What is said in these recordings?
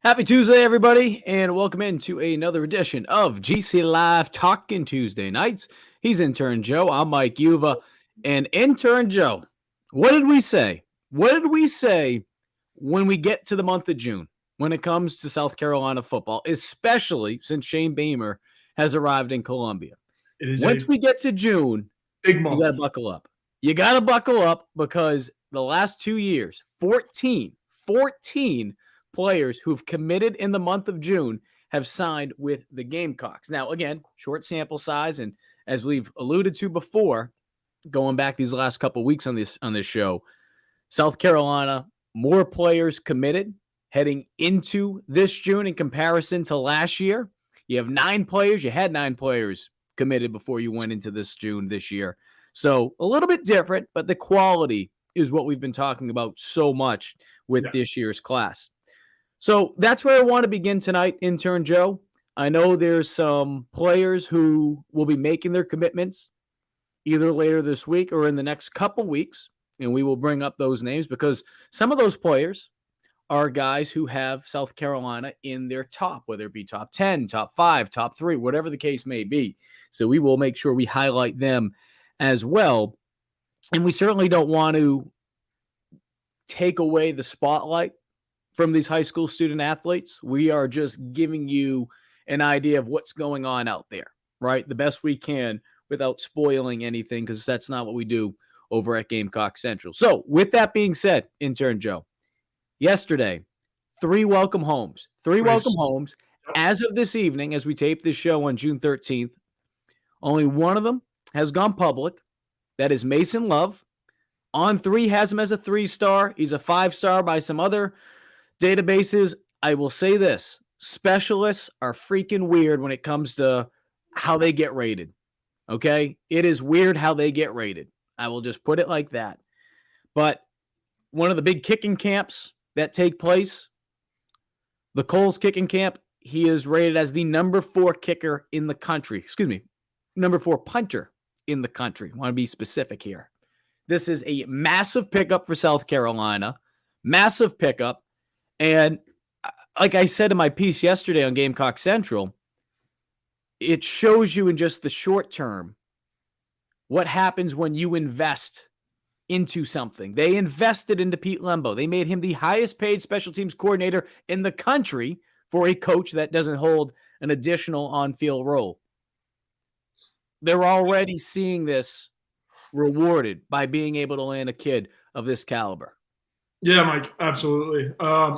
Happy Tuesday, everybody, and welcome into another edition of GC Live Talking Tuesday Nights. He's Intern Joe. I'm Mike Yuva. And Intern Joe, what did we say? What did we say when we get to the month of June when it comes to South Carolina football, especially since Shane Beamer has arrived in Columbia? Once we get to June, big month. You got to buckle up. You got to buckle up because the last 2 years, 14 players who've committed in the month of June have signed with the Gamecocks. Now, again, short sample size, and as we've alluded to before, going back these last couple of weeks on this show, South Carolina, more players committed heading into this June in comparison to last year. You have 9 players. You had 9 players committed before you went into this June this year. So a little bit different, but the quality is what we've been talking about so much with this year's class. So that's where I want to begin tonight, Intern Joe. I know there's some players who will be making their commitments either later this week or in the next couple weeks, and we will bring up those names because some of those players are guys who have South Carolina in their top, whether it be top 10, top 5, top 3, whatever the case may be. So we will make sure we highlight them as well. And we certainly don't want to take away the spotlight from these high school student athletes. We are just giving you an idea of what's going on out there, right? The best we can without spoiling anything, because that's not what we do over at Gamecock Central. So with that being said, Intern Joe, yesterday, 3 welcome homes. 3 welcome homes. As of this evening, as we tape this show on June 13th, only one of them has gone public. That is Mason Love. On3 has him as a 3-star. He's a 5-star by some other databases. I will say this: specialists are freaking weird when it comes to how they get rated. Okay? It is weird how they get rated. I will just put it like that. But one of the big kicking camps that take place, the Coles kicking camp, he is rated as the number 4 kicker in the country. Excuse me, number 4 punter in the country. I want to be specific here. This is a massive pickup for South Carolina. Massive pickup. And like I said in my piece yesterday on Gamecock Central, it shows you in just the short term what happens when you invest into something. They invested into Pete Lembo. They made him the highest paid special teams coordinator in the country for a coach that doesn't hold an additional on-field role. They're already seeing this rewarded by being able to land a kid of this caliber. Yeah, Mike, absolutely.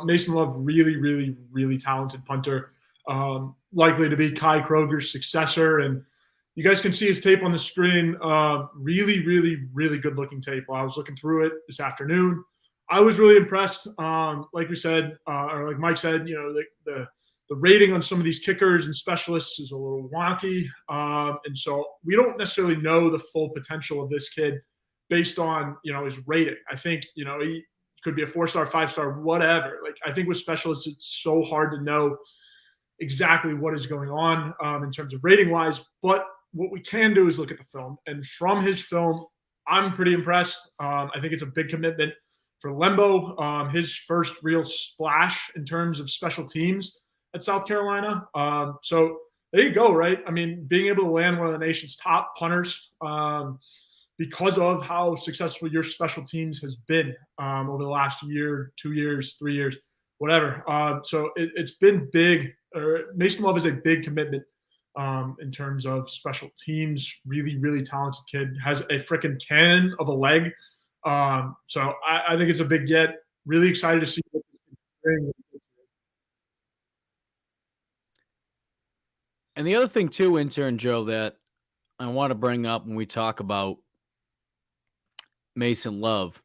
Mason Love, really, really, really talented punter. Likely to be Kai Kroger's successor. And you guys can see his tape on the screen. Really, really, really good-looking tape. While I was looking through it this afternoon, I was really impressed. Like we said, or like Mike said, you know, the rating on some of these kickers and specialists is a little wonky. And so we don't necessarily know the full potential of this kid based on, you know, his rating. I think, you know, he could be a 4-star, 5-star, whatever. Like, I think with specialists, it's so hard to know exactly what is going on in terms of rating wise. But what we can do is look at the film. And from his film, I'm pretty impressed. I think it's a big commitment for Lembo. His first real splash in terms of special teams at South Carolina. So there you go, right? I mean, being able to land one of the nation's top punters because of how successful your special teams has been over the last year, 2 years, 3 years, whatever. So it's been big. Mason Love is a big commitment in terms of special teams. Really, really talented kid. Has a freaking cannon of a leg. So I think it's a big get. Really excited to see what he's doing. And the other thing too, Intern Joe, that I want to bring up when we talk about Mason Love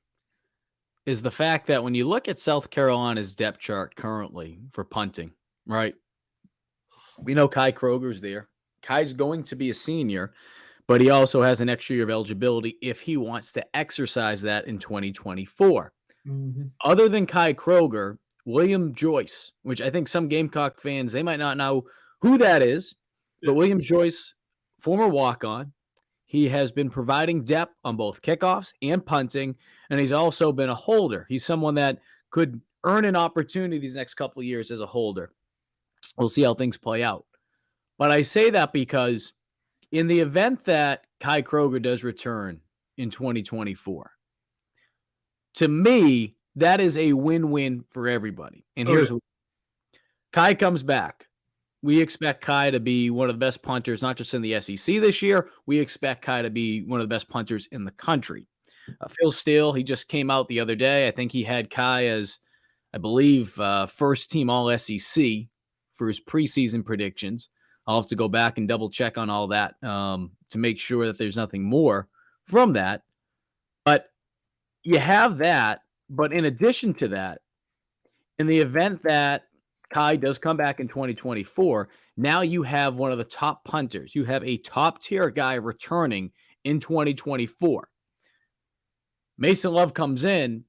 is the fact that when you look at South Carolina's depth chart currently for punting, right? We know Kai Kroger's there. Kai's going to be a senior, but he also has an extra year of eligibility if he wants to exercise that in 2024. Mm-hmm. Other than Kai Kroger, William Joyce, which I think some Gamecock fans, they might not know who that is, but William Joyce, former walk-on, he has been providing depth on both kickoffs and punting, and he's also been a holder. He's someone that could earn an opportunity these next couple of years as a holder. We'll see how things play out. But I say that because in the event that Kai Kroger does return in 2024, to me, that is a win-win for everybody. And here's what Kai comes back. We expect Kai to be one of the best punters, not just in the SEC this year. We expect Kai to be one of the best punters in the country. Phil Steele, he just came out the other day. I think he had Kai as, I believe, first team All SEC for his preseason predictions. I'll have to go back and double check on all that to make sure that there's nothing more from that. But you have that. But in addition to that, in the event that Kai does come back in 2024, now you have one of the top punters. You have a top tier guy returning in 2024. Mason Love comes in,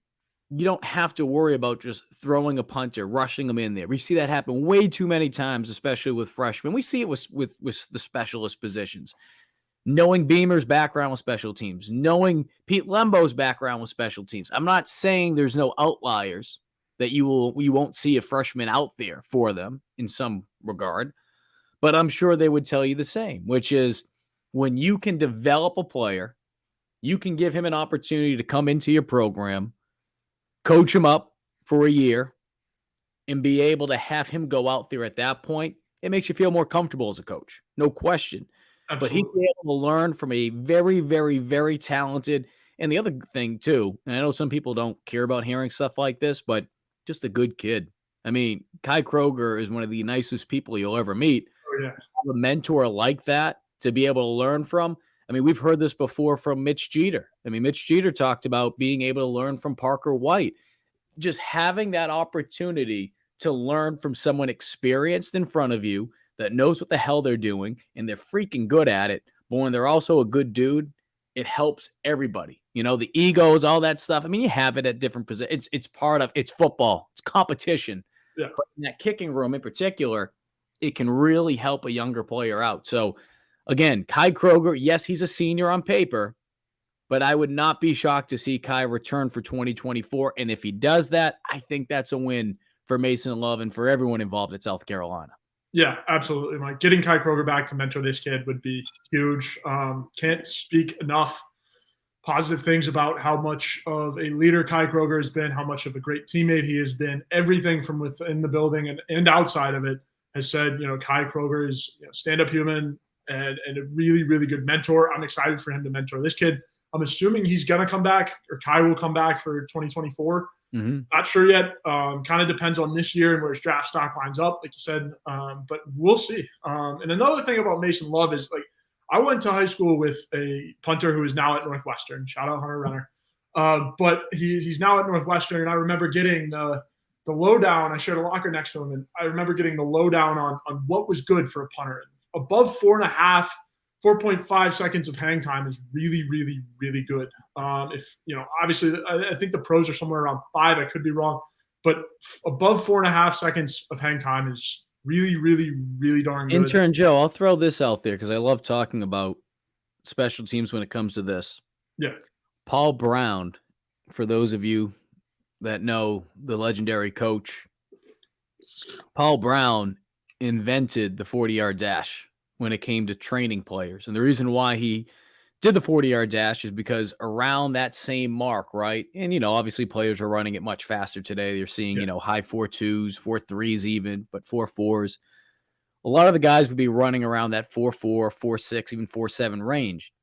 you don't have to worry about just throwing a punter, rushing them in there. We see that happen way too many times, especially with freshmen. We see it with the specialist positions. Knowing Beamer's background with special teams, knowing Pete Lembo's background with special teams. I'm not saying there's no outliers that you won't see a freshman out there for them in some regard, but I'm sure they would tell you the same, which is when you can develop a player, you can give him an opportunity to come into your program, coach him up for a year, and be able to have him go out there at that point. It makes you feel more comfortable as a coach, no question. Absolutely. But he's able to learn from a very, very, very talented, and the other thing too, and I know some people don't care about hearing stuff like this, but just a good kid. I mean, Kai Kroger is one of the nicest people you'll ever meet. Oh, yeah. A mentor like that to be able to learn from. I mean, we've heard this before from Mitch Jeter. I mean, Mitch Jeter talked about being able to learn from Parker White. Just having that opportunity to learn from someone experienced in front of you that knows what the hell they're doing, and they're freaking good at it. But when they're also a good dude, it helps everybody. You know, the egos, all that stuff. I mean, you have it at different positions. It's part of it's football. It's competition. Yeah. But in that kicking room in particular, it can really help a younger player out. So, again, Kai Kroger, yes, he's a senior on paper, but I would not be shocked to see Kai return for 2024. And if he does that, I think that's a win for Mason Love and for everyone involved at South Carolina. Yeah, absolutely, Mike. Getting Kai Kroger back to mentor this kid would be huge. Can't speak enough positive things about how much of a leader Kai Kroger has been, how much of a great teammate he has been. Everything from within the building and outside of it has said, Kai Kroger is stand-up human and a really, really good mentor. I'm excited for him to mentor this kid. I'm assuming he's going to come back, or Kai will come back for 2024. Mm-hmm. Not sure yet. Kind of depends on this year and where his draft stock lines up, like you said. But we'll see. And another thing about Mason Love is, like, I went to high school with a punter who is now at Northwestern. Shout out Hunter Renner. But he's now at Northwestern, and I remember getting the lowdown. I shared a locker next to him, and I remember getting the lowdown on what was good for a punter. Above 4.5 seconds of hang time is really, really, really good. Obviously, I think the pros are somewhere around 5. I could be wrong, but above 4.5 seconds of hang time is really, really, really darn good. Intern Joe, I'll throw this out there because I love talking about special teams when it comes to this. Yeah. Paul Brown, for those of you that know the legendary coach, Paul Brown invented the 40-yard dash when it came to training players. And the reason why he did the 40-yard dash is because around that same mark, right? And, obviously players are running it much faster today. They're seeing, high 4.2s, 4.3s even, but 4.4s. A lot of the guys would be running around that 4.4, 4.6, even 4.7 range.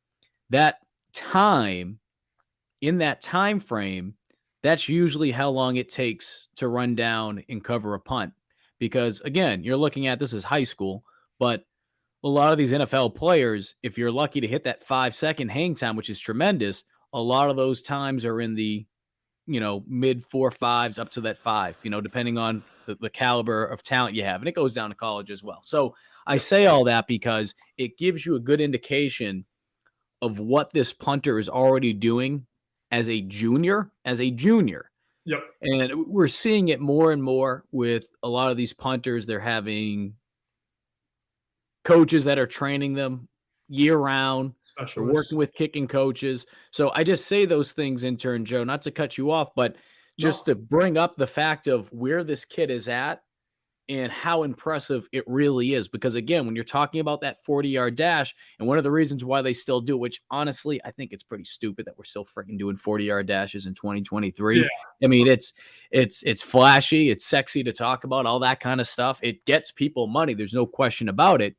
That time, in that time frame, that's usually how long it takes to run down and cover a punt. Because, again, you're looking at this as high school, but a lot of these NFL players, if you're lucky to hit that 5-second hang time, which is tremendous, a lot of those times are in the, mid 4.5s up to that 5, depending on the caliber of talent you have. And it goes down to college as well. So I say all that because it gives you a good indication of what this punter is already doing as a junior. Yep. And we're seeing it more and more with a lot of these punters. They're having coaches that are training them year round. They're working with kicking coaches. So I just say those things, Intern Joe, not to cut you off, but just to bring up the fact of where this kid is at and how impressive it really is. Because again, when you're talking about that 40-yard dash, and one of the reasons why they still do, which honestly, I think it's pretty stupid that we're still freaking doing 40-yard dashes in 2023. Yeah. I mean, it's flashy, it's sexy to talk about, all that kind of stuff. It gets people money. There's no question about it.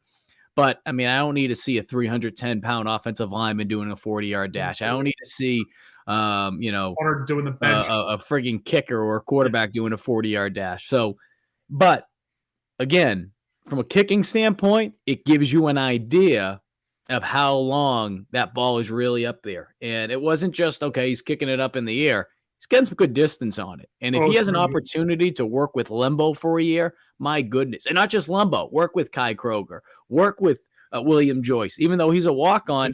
But I mean, I don't need to see a 310-pound offensive lineman doing a 40-yard dash. I don't need to see, Hunter doing the bench. a frigging kicker or a quarterback doing a 40-yard dash. So, but again, from a kicking standpoint, it gives you an idea of how long that ball is really up there. And it wasn't just, okay, he's kicking it up in the air. He's getting some good distance on it. And if he has an opportunity to work with Lembo for a year, my goodness. And not just Lembo, work with Kai Kroger, work with William Joyce. Even though he's a walk-on,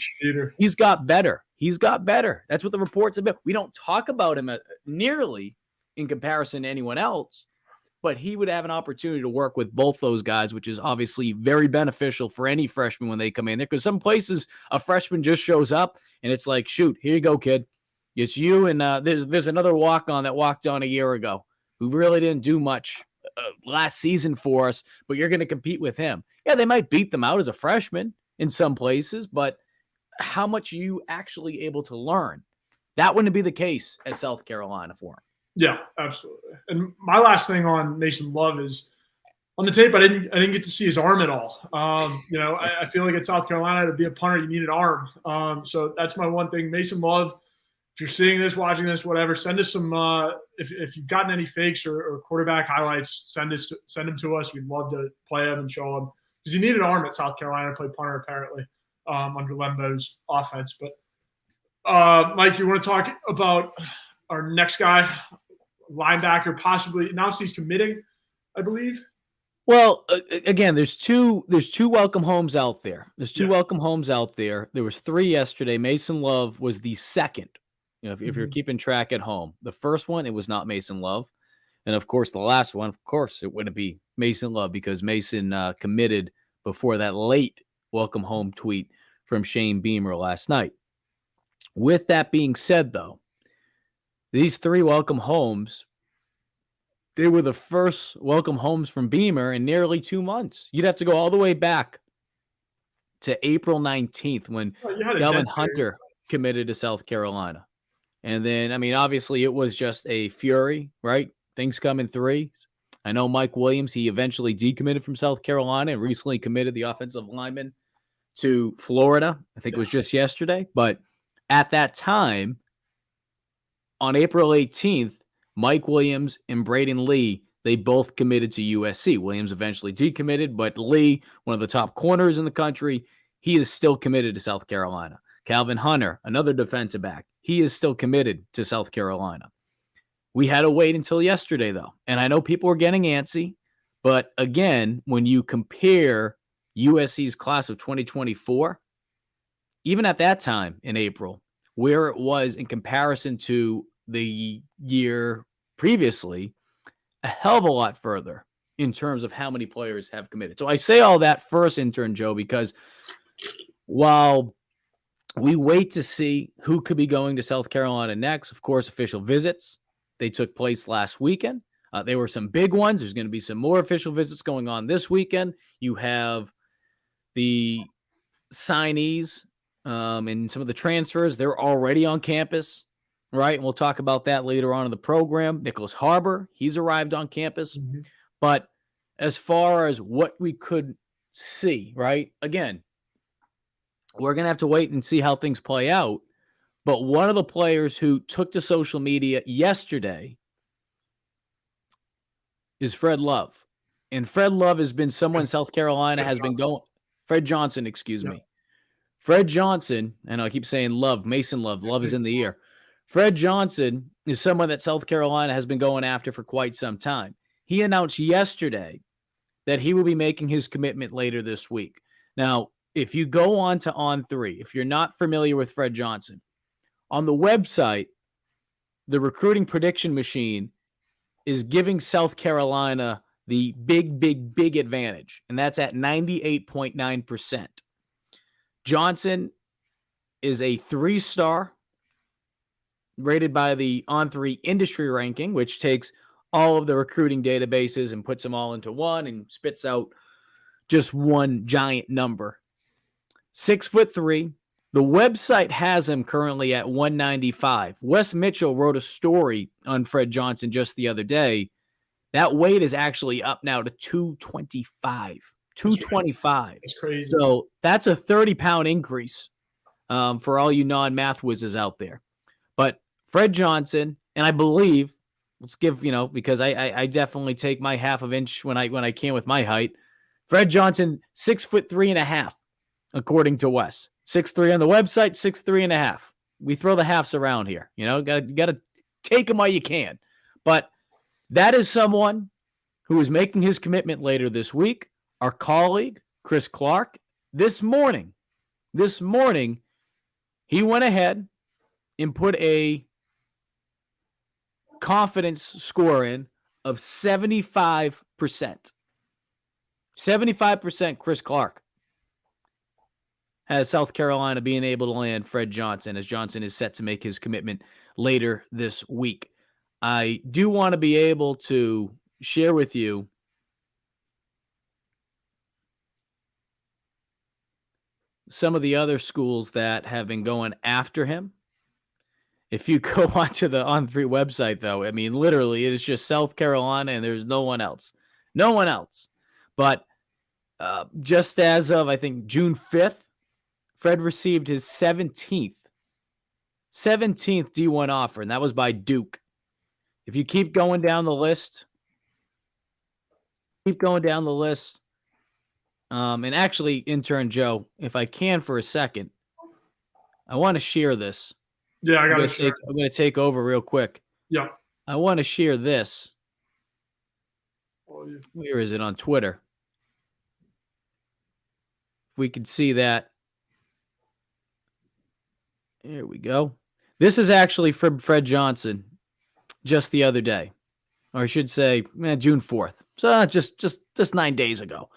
he's got better. He's got better. That's what the reports have been. We don't talk about him nearly in comparison to anyone else, but he would have an opportunity to work with both those guys, which is obviously very beneficial for any freshman when they come in there. Because some places a freshman just shows up and it's like, shoot, here you go, kid. It's you and there's another walk-on that walked on a year ago who really didn't do much last season for us, but you're going to compete with him. Yeah, they might beat them out as a freshman in some places, but how much are you actually able to learn? That wouldn't be the case at South Carolina for him. Yeah, absolutely. And my last thing on Mason Love is on the tape. I didn't get to see his arm at all. I feel like at South Carolina to be a punter, you need an arm. So that's my one thing. Mason Love, if you're seeing this, watching this, whatever, send us some. If you've gotten any fakes or quarterback highlights, send them to us. We'd love to play them and show them because you need an arm at South Carolina to play punter apparently under Lembo's offense. But Mike, you want to talk about our next guy, linebacker, possibly announced he's committing, I believe. Well, again, there's two welcome homes out there. Welcome homes out there. There was 3 yesterday. Mason Love was the second. If you're keeping track at home, the first one, it was not Mason Love. And of course, the last one, of course, it wouldn't be Mason Love because Mason committed before that late welcome home tweet from Shane Beamer last night. With that being said, though, these 3 welcome homes, they were the first welcome homes from Beamer in nearly 2 months. You'd have to go all the way back to April 19th when Galvin Hunter committed to South Carolina. And then, I mean, obviously it was just a fury, right? Things come in threes. I know Mike Williams, he eventually decommitted from South Carolina and recently committed the offensive lineman to Florida. I think it was just yesterday. But at that time, on April 18th, Mike Williams and Braden Lee, they both committed to USC. Williams eventually decommitted, but Lee, one of the top corners in the country, he is still committed to South Carolina. Calvin Hunter, another defensive back, he is still committed to South Carolina. We had to wait until yesterday, though. And I know people were getting antsy, but again, when you compare USC's class of 2024, even at that time in April, where it was in comparison to the year previously, a hell of a lot further in terms of how many players have committed. So I say all that first, Intern Joe, because while we wait to see who could be going to South Carolina next, of course, official visits, they took place last weekend. There were some big ones. There's going to be some more official visits going on this weekend. You have the signees and some of the transfers. They're already on campus, right? And we'll talk about that later on in the program. Nicholas Harbor, he's arrived on campus. Mm-hmm. But as far as what we could see, right? Again, we're going to have to wait and see how things play out. But one of the players who took to social media yesterday is Fred Love. And Fred Love has been someone South Carolina has been going. Fred Johnson, excuse me. Fred Johnson, and I keep saying Love, Mason Love. Love is in the air. Fred Johnson is someone that South Carolina has been going after for quite some time. He announced yesterday that he will be making his commitment later this week. Now, if you go on to On3, if you're not familiar with Fred Johnson, on the website, the recruiting prediction machine is giving South Carolina the big advantage, and that's at 98.9%. Johnson is a 3-star rated by the On3 industry ranking, which takes all of the recruiting databases and puts them all into one and spits out just one giant number. 6'3". The website has him currently at 195. Wes Mitchell wrote a story on Fred Johnson just the other day. That weight is actually up now to 225. 225. That's crazy. So that's a 30-pound increase for all you non-math whizzes out there. But Fred Johnson, and I believe, let's give, because I definitely take my half of inch when I can with my height. Fred Johnson, 6'3.5", according to Wes. 6'3" on the website, 6'3.5". We throw the halves around here. Got to take them while you can. But that is someone who is making his commitment later this week. Our colleague, Chris Clark, this morning, he went ahead and put a confidence score in of 75%. 75% Chris Clark has South Carolina being able to land Fred Johnson, as Johnson is set to make his commitment later this week. I do want to be able to share with you some of the other schools that have been going after him. If you go onto the On3 website, though, I mean, literally, it is just South Carolina, and there's no one else. No one else. But just as of, I think, June 5th, Fred received his 17th D1 offer, and that was by Duke. If you keep going down the list, and actually, Intern Joe, if I can for a second, I want to share this. Yeah, I'm going to take over real quick. Yeah. I want to share this. Where is it? On Twitter. We can see that. There we go. This is actually from Fred Johnson just the other day. Or I should say, June 4th. So just 9 days ago.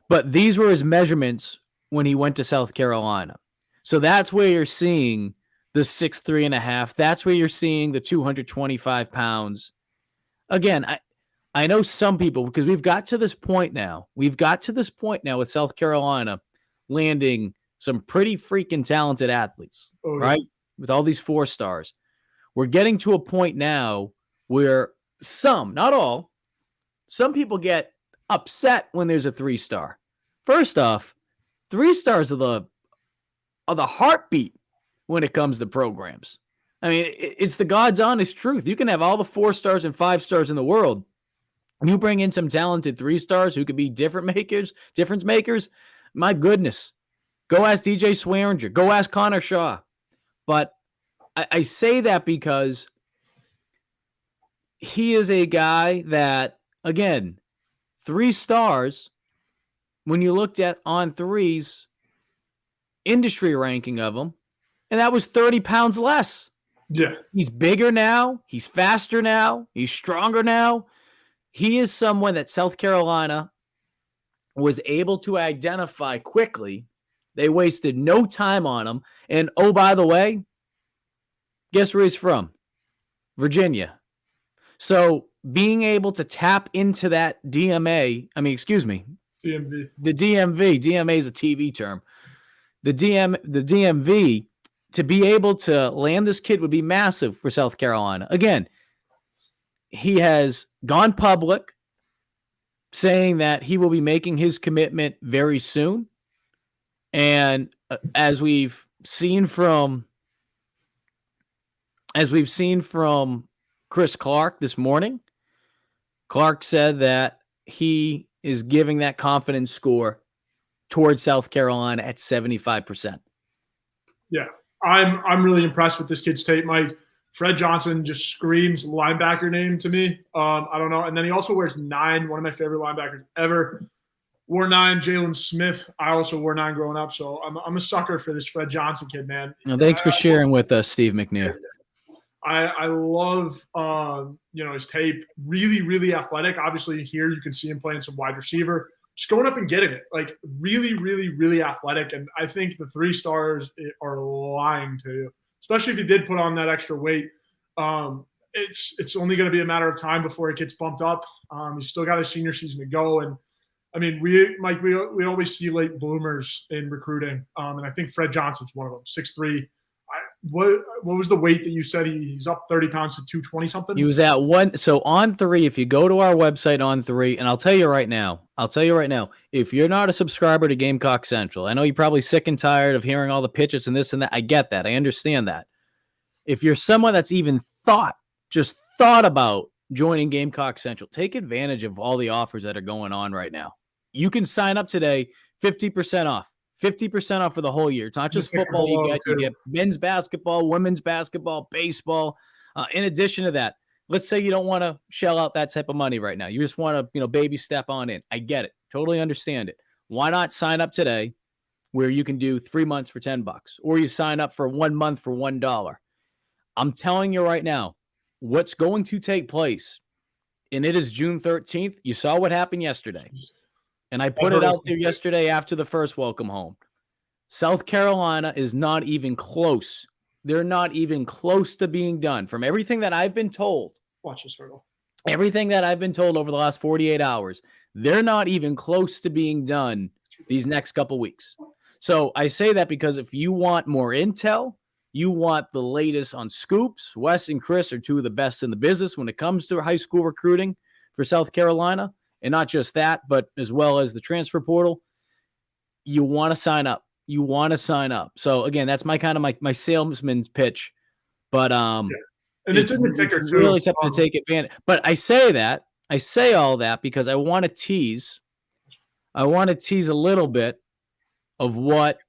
But these were his measurements when he went to South Carolina. So that's where you're seeing the 6'3.5". That's where you're seeing the 225 pounds. Again, I know some people, because we've got to this point now with South Carolina landing some pretty freaking talented athletes, right? With all these 4 stars. We're getting to a point now where some, not all, some people get upset when there's a 3-star. First off, 3 stars are the heartbeat when it comes to programs. I mean, it's the God's honest truth. You can have all the 4 stars and 5 stars in the world. You bring in some talented 3 stars who could be difference makers. My goodness. Go ask DJ Swearinger. Go ask Connor Shaw. But I say that because he is a guy that, again, 3 stars, when you looked at On3's industry ranking of him, and that was 30 pounds less. Yeah. He's bigger now. He's faster now. He's stronger now. He is someone that South Carolina was able to identify quickly. They wasted no time on him. And, oh, by the way, guess where he's from? Virginia. So being able to tap into that DMV. The DMV. DMA is a TV term. The DMV, to be able to land this kid would be massive for South Carolina. Again, he has gone public saying that he will be making his commitment very soon. And as we've seen from Chris Clark this morning, Clark said that he is giving that confidence score towards South Carolina at 75%. Yeah, I'm really impressed with this kid's tape, Mike. Fred Johnson just screams linebacker name to me. I don't know. And then he also wears 9, one of my favorite linebackers ever. Wore 9, Jalen Smith. I also wore 9 growing up, so I'm a sucker for this Fred Johnson kid, man. Well, thanks for sharing with us, Steve McNair. I love his tape. Really, really athletic. Obviously, here you can see him playing some wide receiver, just going up and getting it. Like really, really, really athletic. And I think the 3 stars are lying to you, especially if he did put on that extra weight. It's only going to be a matter of time before it gets bumped up. He's still got his senior season to go, and I mean, we always see late bloomers in recruiting, and I think Fred Johnson's one of them. 6'3". What was the weight that you said he's up 30 pounds to 220 something? He was at one. So On3, if you go to our website On3, and I'll tell you right now, if you're not a subscriber to Gamecock Central, I know you're probably sick and tired of hearing all the pitches and this and that. I get that. I understand that. If you're someone that's even just thought about joining Gamecock Central, take advantage of all the offers that are going on right now. You can sign up today, 50% off. 50% off for the whole year. It's not just football you get men's basketball, women's basketball, baseball. In addition to that, let's say you don't want to shell out that type of money right now. You just want to, baby step on in. I get it. Totally understand it. Why not sign up today where you can do 3 months for $10 or you sign up for 1 month for $1. I'm telling you right now, what's going to take place, and it is June 13th. You saw what happened yesterday. And I put it out there yesterday after the first welcome home. South Carolina is not even close. They're not even close to being done. From everything that I've been told, watch this hurdle. Everything that I've been told over the last 48 hours, they're not even close to being done these next couple weeks. So I say that because if you want more intel, you want the latest on scoops, Wes and Chris are two of the best in the business when it comes to high school recruiting for South Carolina. And not just that, but as well as the transfer portal, you want to sign up. So again, that's my kind of my salesman's pitch. But and it's in the ticker too. Really something to take advantage. But I say all that because I want to tease a little bit of what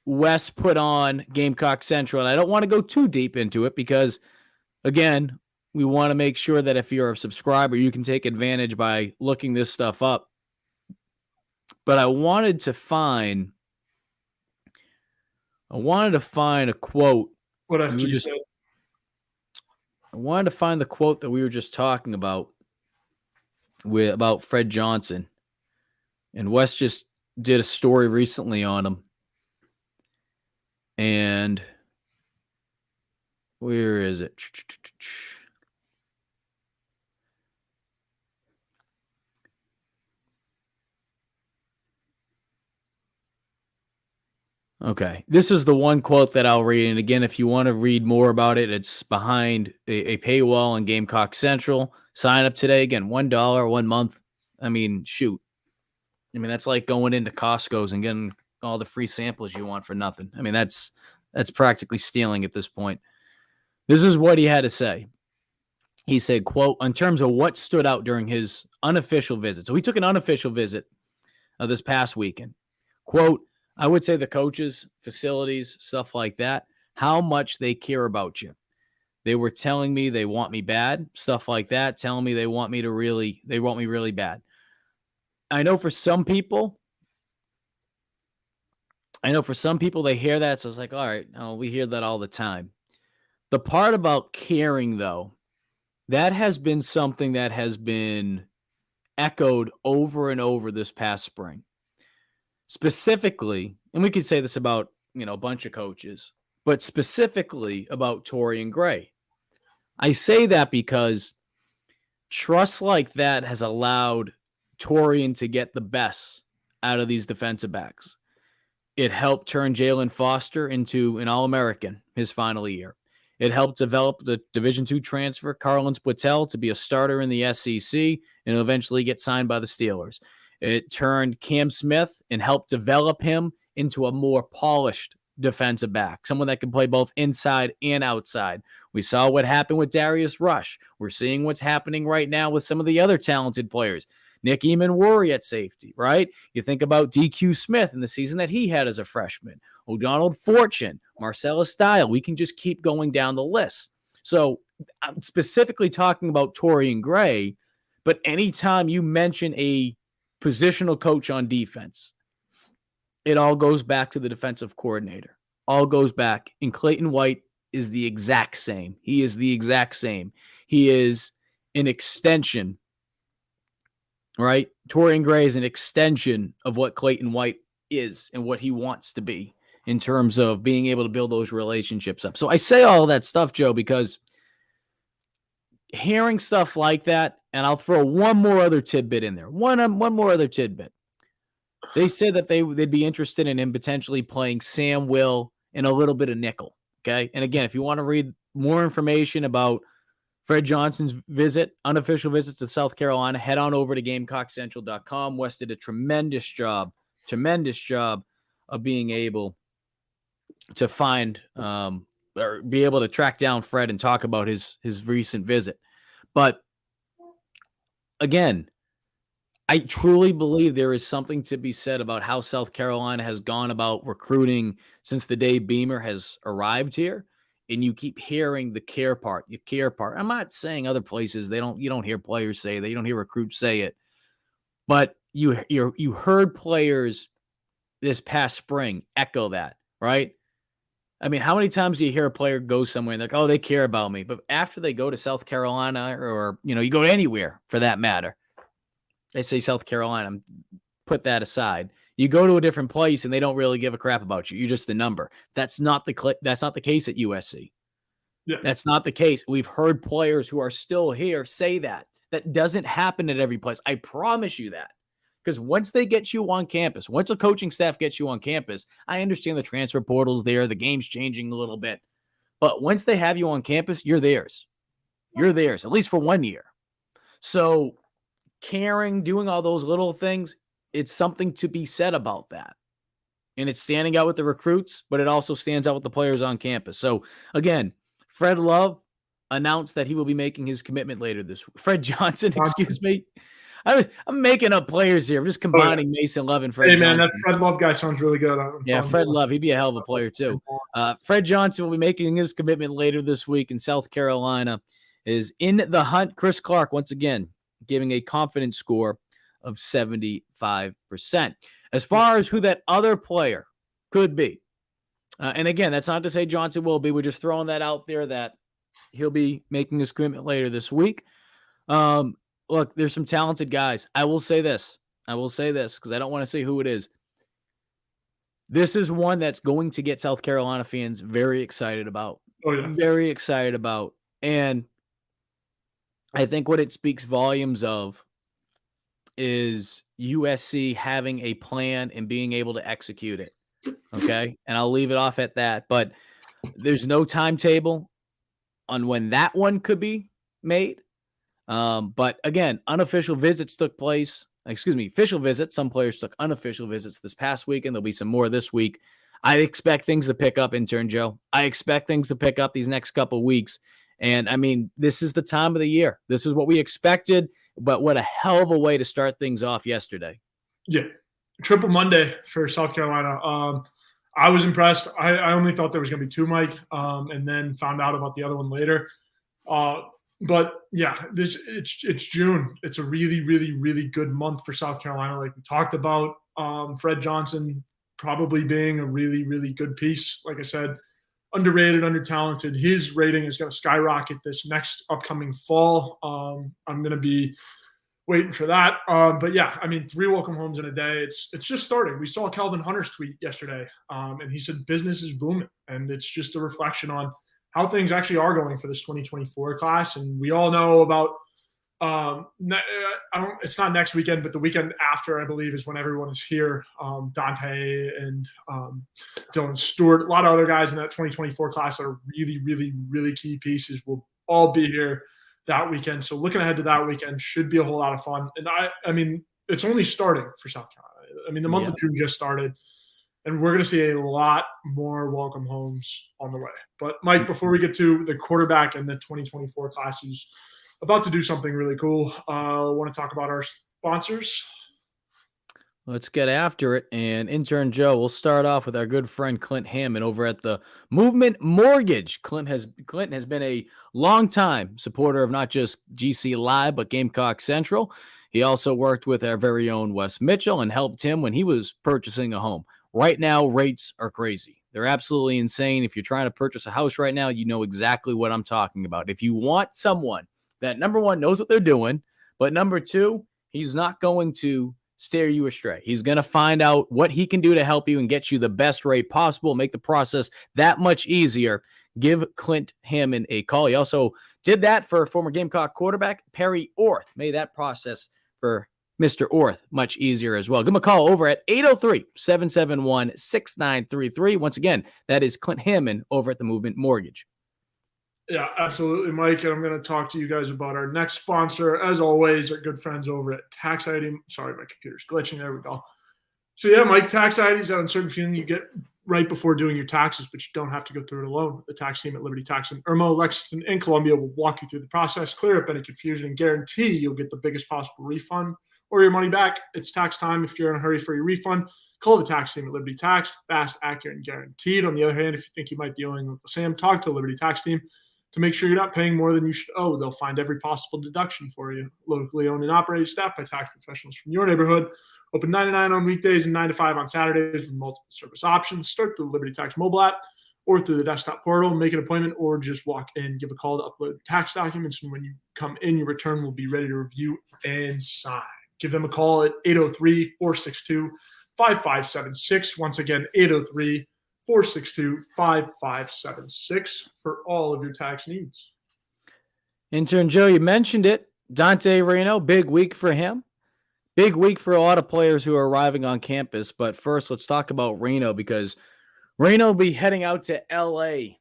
Wes put on Gamecock Central. And I don't want to go too deep into it because, again, we want to make sure that if you're a subscriber, you can take advantage by looking this stuff up. But I wanted to find a quote. What FG said. I wanted to find the quote that we were just talking about Fred Johnson. And Wes just did a story recently on him. And where is it? Okay, this is the one quote that I'll read. And again, if you want to read more about it, it's behind a paywall on Gamecock Central. Sign up today. Again, $1, 1 month. I mean, shoot. I mean, that's like going into Costco's and getting all the free samples you want for nothing. I mean, that's practically stealing at this point. This is what he had to say. He said, quote, in terms of what stood out during his unofficial visit. So he took an unofficial visit this past weekend. Quote, I would say the coaches, facilities, stuff like that, how much they care about you. They were telling me they want me bad, stuff like that, telling me they want me really bad. I know for some people, they hear that, so it's like, all right, we hear that all the time. The part about caring, though, that has been something that has been echoed over and over this past spring. Specifically, and we could say this about, a bunch of coaches, but specifically about Torian Gray. I say that because trust like that has allowed Torian to get the best out of these defensive backs. It helped turn Jalen Foster into an All-American his final year. It helped develop the Division II transfer, Carlin Splittell, to be a starter in the SEC and eventually get signed by the Steelers. It turned Cam Smith and helped develop him into a more polished defensive back, someone that can play both inside and outside. We saw what happened with Darius Rush. We're seeing what's happening right now with some of the other talented players. Nick Eamon-Worry at safety, right? You think about DQ Smith in the season that he had as a freshman, O'Donnell Fortune, Marcellus Dial. We can just keep going down the list. So I'm specifically talking about Torian Gray, but anytime you mention a positional coach on defense, it all goes back to the defensive coordinator. All goes back. And Clayton White is the exact same. He is the exact same. He is an extension, right? Torian Gray is an extension of what Clayton White is and what he wants to be. in terms of being able to build those relationships up. So I say all that stuff, Joe, because hearing stuff like that, and I'll throw one more other tidbit in there. One more other tidbit. They said that they'd be interested in him potentially playing Sam, Will, and a little bit of nickel. Okay. And again, if you want to read more information about Fred Johnson's unofficial visits to South Carolina, head on over to GamecockCentral.com. Wes did a tremendous job of being able to find or be able to track down Fred and talk about his recent visit. But again, I truly believe there is something to be said about how South Carolina has gone about recruiting since the day Beamer has arrived here. And you keep hearing the care part. I'm not saying other places you don't hear players say that, you don't hear recruits say it. But you heard players this past spring echo that, right? I mean, how many times do you hear a player go somewhere and they're like, oh, they care about me? But after they go to South Carolina or, you go anywhere for that matter, they say South Carolina, put that aside. You go to a different place and they don't really give a crap about you. You're just the number. That's not the case at USC. Yeah. That's not the case. We've heard players who are still here say that. That doesn't happen at every place. I promise you that. Because once they get you on campus, once a coaching staff gets you on campus, I understand the transfer portal's there, the game's changing a little bit. But once they have you on campus, you're theirs. You're theirs, at least for 1 year. So caring, doing all those little things, it's something to be said about that. And it's standing out with the recruits, but it also stands out with the players on campus. So again, Fred Love announced that he will be making his commitment later this week. Fred Johnson, excuse me. I'm making up players here. I'm just combining Mason Love and Fred Johnson. Hey, man, that Fred Love guy sounds really good. Yeah, Fred Love. He'd be a hell of a player, too. Fred Johnson will be making his commitment later this week, in South Carolina is in the hunt. Chris Clark, once again, giving a confidence score of 75%. As far as who that other player could be, and again, that's not to say Johnson will be. We're just throwing that out there that he'll be making his commitment later this week. Look, there's some talented guys. I will say this because I don't want to say who it is. This is one that's going to get South Carolina fans very excited about. Oh, yeah. Very excited about. And I think what it speaks volumes of is USC having a plan and being able to execute it. Okay? And I'll leave it off at that. But there's no timetable on when that one could be made. But again, official visits took place. Official visits. Some players took unofficial visits this past week, and there'll be some more this week. I expect things to pick up, Intern Joe. I expect things to pick up these next couple of weeks. And I mean, this is the time of the year. This is what we expected, but what a hell of a way to start things off yesterday. Yeah. Triple Monday for South Carolina. I was impressed. I only thought there was going to be two, Mike, and then found out about the other one later. But yeah, it's June. It's a really, really, really good month for South Carolina. Like we talked about, Fred Johnson probably being a really, really good piece. Like I said, underrated, under-talented. His rating is going to skyrocket this next upcoming fall. I'm going to be waiting for that. But yeah, I mean, 3 welcome homes in a day. It's just starting. We saw Kelvin Hunter's tweet yesterday, and he said business is booming, and it's just a reflection on how things actually are going for this 2024 class. And we all know about it's not next weekend, but the weekend after, I believe, is when everyone is here. Dante and Dylan Stewart, a lot of other guys in that 2024 class that are really, really, really key pieces will all be here that weekend. So looking ahead to that weekend should be a whole lot of fun. And I mean, it's only starting for South Carolina. I mean, the month of June just started. And we're going to see a lot more welcome homes on the way. But, Mike, before we get to the quarterback and the 2024 class who's about to do something really cool, I want to talk about our sponsors. Let's get after it. And Intern Joe, we'll start off with our good friend Clint Hammond over at the Movement Mortgage. Clint has been a long-time supporter of not just GC Live, but Gamecock Central. He also worked with our very own Wes Mitchell and helped him when he was purchasing a home. Right now, rates are crazy. They're absolutely insane. If you're trying to purchase a house right now, you know exactly what I'm talking about. If you want someone that, number one, knows what they're doing, but number two, he's not going to steer you astray. He's going to find out what he can do to help you and get you the best rate possible, make the process that much easier. Give Clint Hammond a call. He also did that for former Gamecock quarterback Perry Orth. Made that process for Mr. Orth much easier as well. Give him a call over at 803-771-6933. Once again, that is Clint Hammond over at the Movement Mortgage. Yeah, absolutely, Mike. And I'm going to talk to you guys about our next sponsor. As always, our good friends over at Tax ID. Sorry, my computer's glitching. There we go. So yeah, Mike, Tax ID is that uncertain feeling you get right before doing your taxes, but you don't have to go through it alone. The tax team at Liberty Tax in Irmo, Lexington, and Columbia will walk you through the process, clear up any confusion, and guarantee you'll get the biggest possible refund or your money back. It's tax time. If you're in a hurry for your refund, call the tax team at Liberty Tax. Fast, accurate, and guaranteed. On the other hand, if you think you might be owing Uncle Sam, talk to the Liberty Tax team to make sure you're not paying more than you should owe. They'll find every possible deduction for you. Locally owned and operated, staffed by tax professionals from your neighborhood. Open 9 to 9 on weekdays and 9 to 5 on Saturdays with multiple service options. Start through the Liberty Tax mobile app or through the desktop portal. Make an appointment or just walk in, give a call to upload tax documents. And when you come in, your return will be ready to review and sign. Give them a call at 803-462-5576. Once again, 803-462-5576 for all of your tax needs. Intern Joe, you mentioned it. Dante Reno, big week for him. Big week for a lot of players who are arriving on campus. But first, let's talk about Reno because Reno will be heading out to L.A.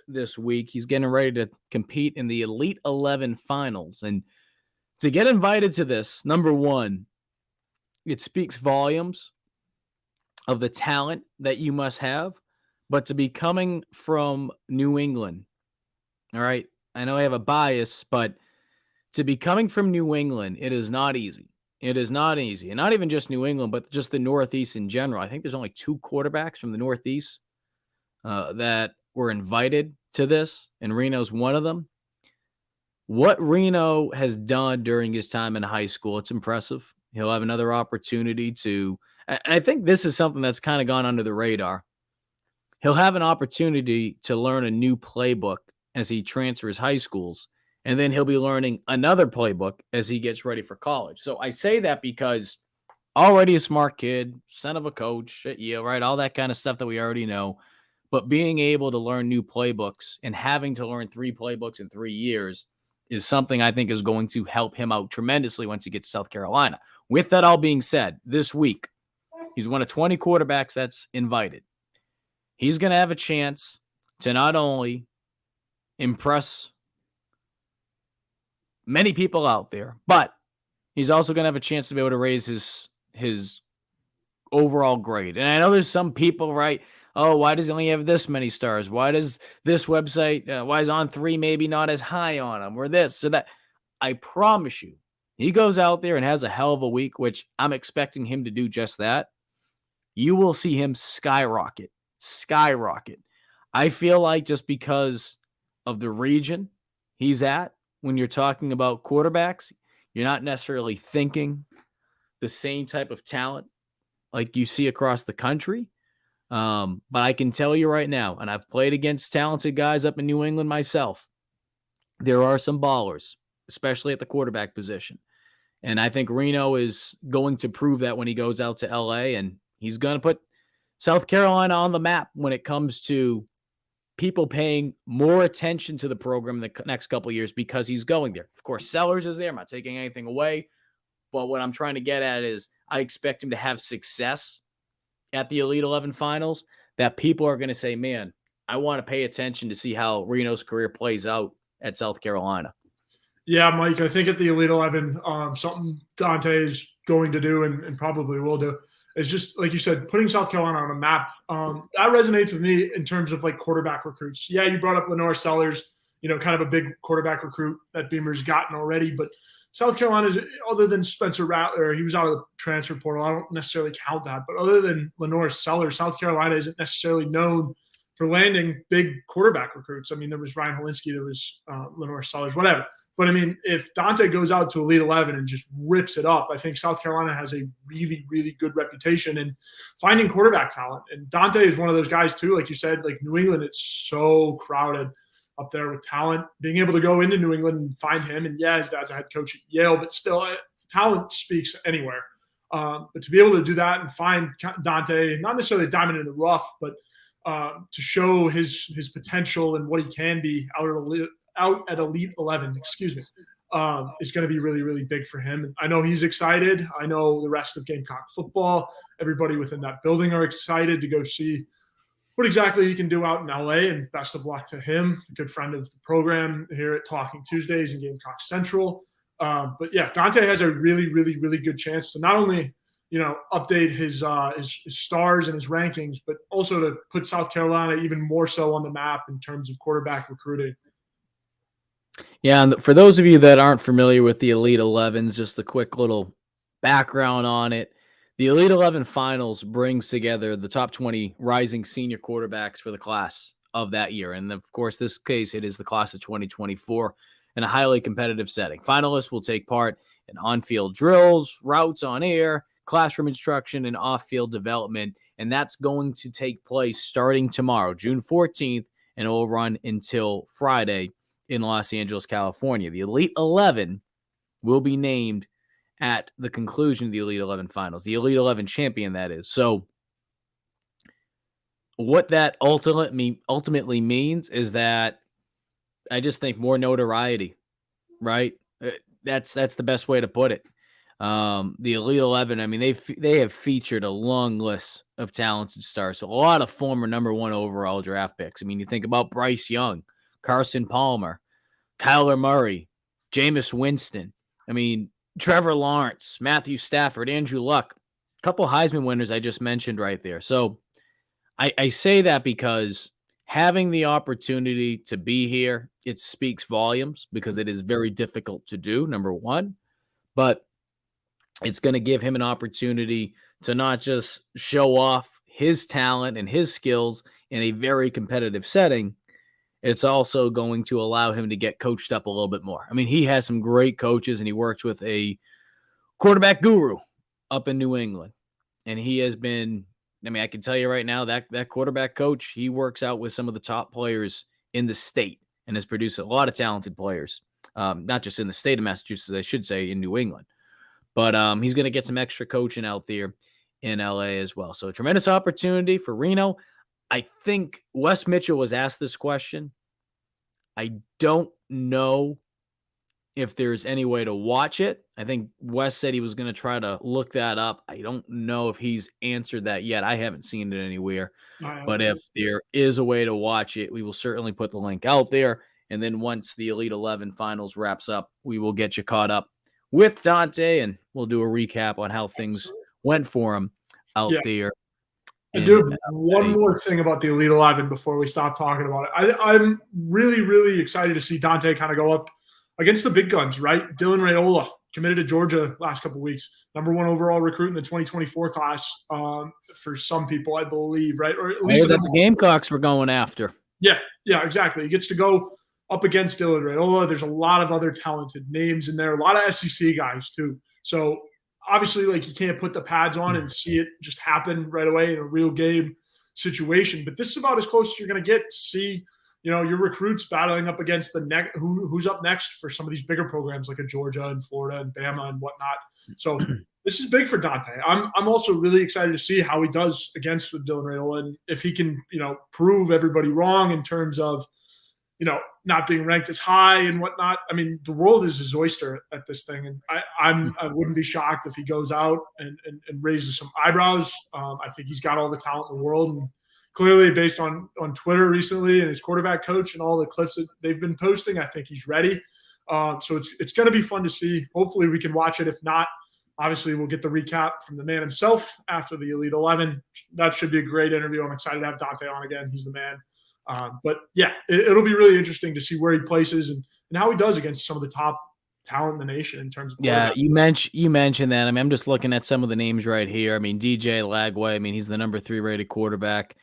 this week. He's getting ready to compete in the Elite 11 finals. And to get invited to this, number one, it speaks volumes of the talent that you must have. But to be coming from New England, all right, I know I have a bias, but to be coming from New England, it is not easy. It is not easy. And not even just New England, but just the Northeast in general. I think there's only 2 quarterbacks from the Northeast that were invited to this, and Reno's one of them. What Reno has done during his time in high school, it's impressive. He'll have another opportunity to, and I think this is something that's kind of gone under the radar. He'll have an opportunity to learn a new playbook as he transfers high schools. And then he'll be learning another playbook as he gets ready for college. So I say that because already a smart kid, son of a coach at Yale, right? All that kind of stuff that we already know. But being able to learn new playbooks and having to learn 3 playbooks in 3 years is something I think is going to help him out tremendously once he gets to South Carolina. With that all being said, this week, he's one of 20 quarterbacks that's invited. He's going to have a chance to not only impress many people out there, but he's also going to have a chance to be able to raise his overall grade. And I know there's some people, right? Oh, why does he only have this many stars? Why does this website, why is On3 maybe not as high on him or this or that? I promise you, he goes out there and has a hell of a week, which I'm expecting him to do just that. You will see him skyrocket. I feel like just because of the region he's at, when you're talking about quarterbacks, you're not necessarily thinking the same type of talent like you see across the country. But I can tell you right now, and I've played against talented guys up in New England myself, there are some ballers, especially at the quarterback position. And I think Reno is going to prove that when he goes out to LA, and he's going to put South Carolina on the map when it comes to people paying more attention to the program in the next couple of years because he's going there. Of course, Sellers is there. I'm not taking anything away. But what I'm trying to get at is I expect him to have success at the Elite 11 finals that people are going to say, man, I want to pay attention to see how Reno's career plays out at South Carolina. Yeah, Mike, I think at the Elite 11, something Dante is going to do and probably will do is just, like you said, putting South Carolina on a map. That resonates with me in terms of like quarterback recruits. Yeah, you brought up Lenore Sellers, kind of a big quarterback recruit that Beamer's gotten already. But South Carolina, other than Spencer Rattler, he was out of the transfer portal. I don't necessarily count that. But other than Lenore Sellers, South Carolina isn't necessarily known for landing big quarterback recruits. I mean, there was Ryan Helinski, there was Lenore Sellers, whatever. But, I mean, if Dante goes out to Elite 11 and just rips it up, I think South Carolina has a really, really good reputation in finding quarterback talent. And Dante is one of those guys, too. Like you said, like New England, it's so crowded up there with talent. Being able to go into New England and find him, and yeah, his dad's a head coach at Yale, but still, talent speaks anywhere. But to be able to do that and find Dante, not necessarily a diamond in the rough, but to show his potential and what he can be out at Elite 11, excuse me, is going to be really, really big for him. And I know he's excited. I know the rest of Gamecock football, everybody within that building are excited to go see what exactly he can do out in LA, and best of luck to him. A good friend of the program here at Talking Tuesdays and Gamecock Central. But yeah, Dante has a really, really, really good chance to not only update his stars and his rankings, but also to put South Carolina even more so on the map in terms of quarterback recruiting. Yeah, and for those of you that aren't familiar with the Elite 11s, just a quick little background on it. The Elite 11 finals brings together the top 20 rising senior quarterbacks for the class of that year. And of course, this case, it is the class of 2024 in a highly competitive setting. Finalists will take part in on-field drills, routes on air, classroom instruction, and off-field development. And that's going to take place starting tomorrow, June 14th, and it will run until Friday in Los Angeles, California. The Elite 11 will be named at the conclusion of the Elite 11 finals, the Elite 11 champion, that is. So what that ultimately means is that I just think more notoriety, right? That's the best way to put it. The Elite 11, I mean, they have featured a long list of talented stars. So a lot of former number 1 overall draft picks. I mean, you think about Bryce Young, Carson Palmer, Kyler Murray, Jameis Winston. I mean, Trevor Lawrence, Matthew Stafford, Andrew Luck, a couple Heisman winners I just mentioned right there. So I say that because having the opportunity to be here, it speaks volumes because it is very difficult to do, number one. But it's going to give him an opportunity to not just show off his talent and his skills in a very competitive setting. It's also going to allow him to get coached up a little bit more. I mean, he has some great coaches, and he works with a quarterback guru up in New England. And he has been, I mean, I can tell you right now that quarterback coach, he works out with some of the top players in the state and has produced a lot of talented players, not just in the state of Massachusetts, I should say, in New England. But he's going to get some extra coaching out there in LA as well. So a tremendous opportunity for Reno. I think Wes Mitchell was asked this question. I don't know if there's any way to watch it. I think Wes said he was going to try to look that up. I don't know if he's answered that yet. I haven't seen it anywhere. But if there is a way to watch it, we will certainly put the link out there. And then once the Elite 11 finals wraps up, we will get you caught up with Dante, and we'll do a recap on how things went for him out there. I do one more thing about the Elite 11 before we stop talking about it. I'm really, really excited to see Dante kind of go up against the big guns, right? Dylan Raiola committed to Georgia last couple of weeks, number 1 overall recruit in the 2024 class for some people, I believe, right? Or at least the Gamecocks were going after. Yeah, exactly. He gets to go up against Dylan Raiola. There's a lot of other talented names in there, a lot of SEC guys too. So obviously, like, you can't put the pads on and see it just happen right away in a real game situation. But this is about as close as you're going to get to see, your recruits battling up against who's up next for some of these bigger programs like a Georgia and Florida and Bama and whatnot. So this is big for Dante. I'm also really excited to see how he does against Dylan Raiola, and if he can, prove everybody wrong in terms of, not being ranked as high and whatnot. I mean, the world is his oyster at this thing. And I wouldn't be shocked if he goes out and raises some eyebrows. I think he's got all the talent in the world. And clearly, based on Twitter recently and his quarterback coach and all the clips that they've been posting, I think he's ready. So it's going to be fun to see. Hopefully we can watch it. If not, obviously we'll get the recap from the man himself after the Elite 11. That should be a great interview. I'm excited to have Dante on again. He's the man. But yeah, it'll be really interesting to see where he places and how he does against some of the top talent in the nation in terms of. Yeah, you mentioned that. I mean, I'm just looking at some of the names right here. I mean, DJ Lagway. I mean, he's the number 3 rated quarterback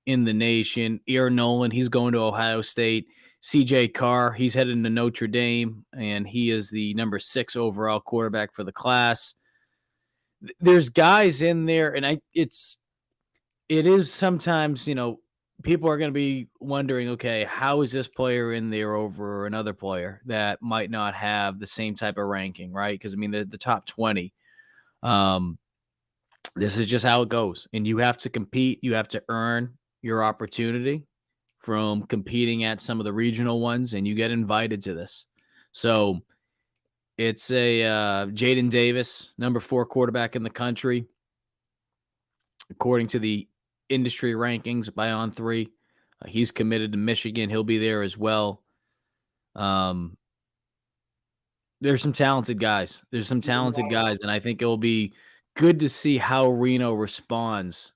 in the nation. Ear Nolan, he's going to Ohio State. CJ Carr, he's headed to Notre Dame, and he is the number 6 overall quarterback for the class. There's guys in there, and it is sometimes, people are going to be wondering, okay, how is this player in there over another player that might not have the same type of ranking, right? Because, I mean, the top 20, This is just how it goes. And you have to compete. You have to earn your opportunity from competing at some of the regional ones, and you get invited to this. So it's a Jaden Davis, number 4 quarterback in the country, according to the industry rankings by On3. He's committed to Michigan. He'll be there as well. There's some talented guys. And I think it'll be good to see how Reno responds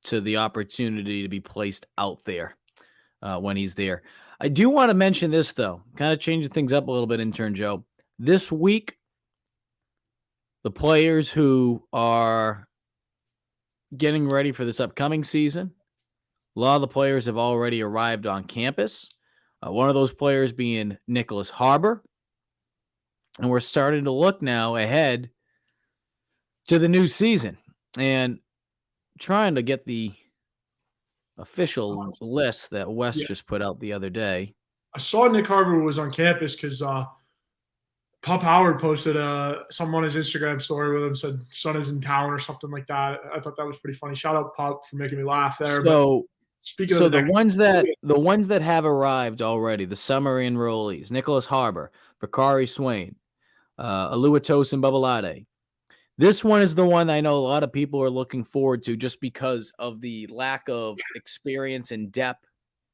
to the opportunity to be placed out there when he's there. I do want to mention this, though, kind of changing things up a little bit, Intern Joe. This week, the players who are getting ready for this upcoming season, a lot of the players have already arrived on campus. One of those players being Nicholas Harbor. And we're starting to look now ahead to the new season and trying to get the official list that Wes just put out the other day. I saw Nick Harbor was on campus because Pup Howard posted something on his Instagram story with him, said son is in town or something like that. I thought that was pretty funny. Shout out Pup for making me laugh there. So, speaking so of the ones that have arrived already, the summer enrollees, Nicholas Harbor, Bakari Swain, Aluatosin Babalade. This one is the one I know a lot of people are looking forward to just because of the lack of experience and depth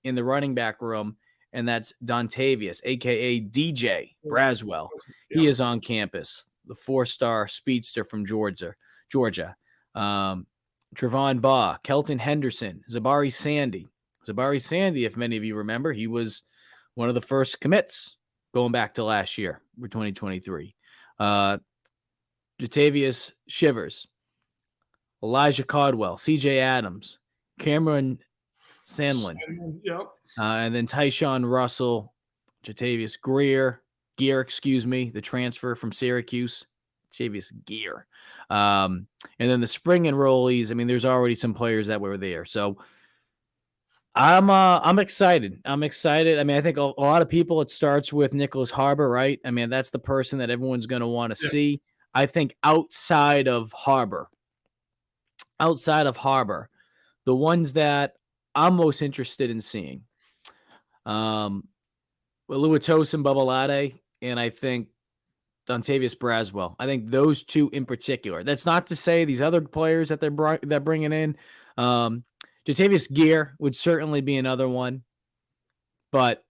in the running back room, and that's Dontavius, a.k.a. DJ Braswell. He is on campus, the 4-star speedster from Georgia. Trevon Baugh, Kelton Henderson, Zabari Sandy. Zabari Sandy, if many of you remember, he was one of the first commits going back to last year for 2023. Jatavius Shivers, Elijah Caldwell, CJ Adams, Cameron Sandlin, and then Tyshawn Russell, Jatavius Gear, the transfer from Syracuse, Jatavius Gear. And then the spring enrollees, I mean, there's already some players that were there. So I'm excited. I mean, I think a lot of people, it starts with Nicholas Harbor, right? I mean, that's the person that everyone's going to want to see. I think outside of Harbor, the ones that I'm most interested in seeing, Aluatosin Babalade, and I think Dontavius Braswell. I think those two in particular. That's not to say these other players that they're bringing in. Jatavius Gear would certainly be another one, but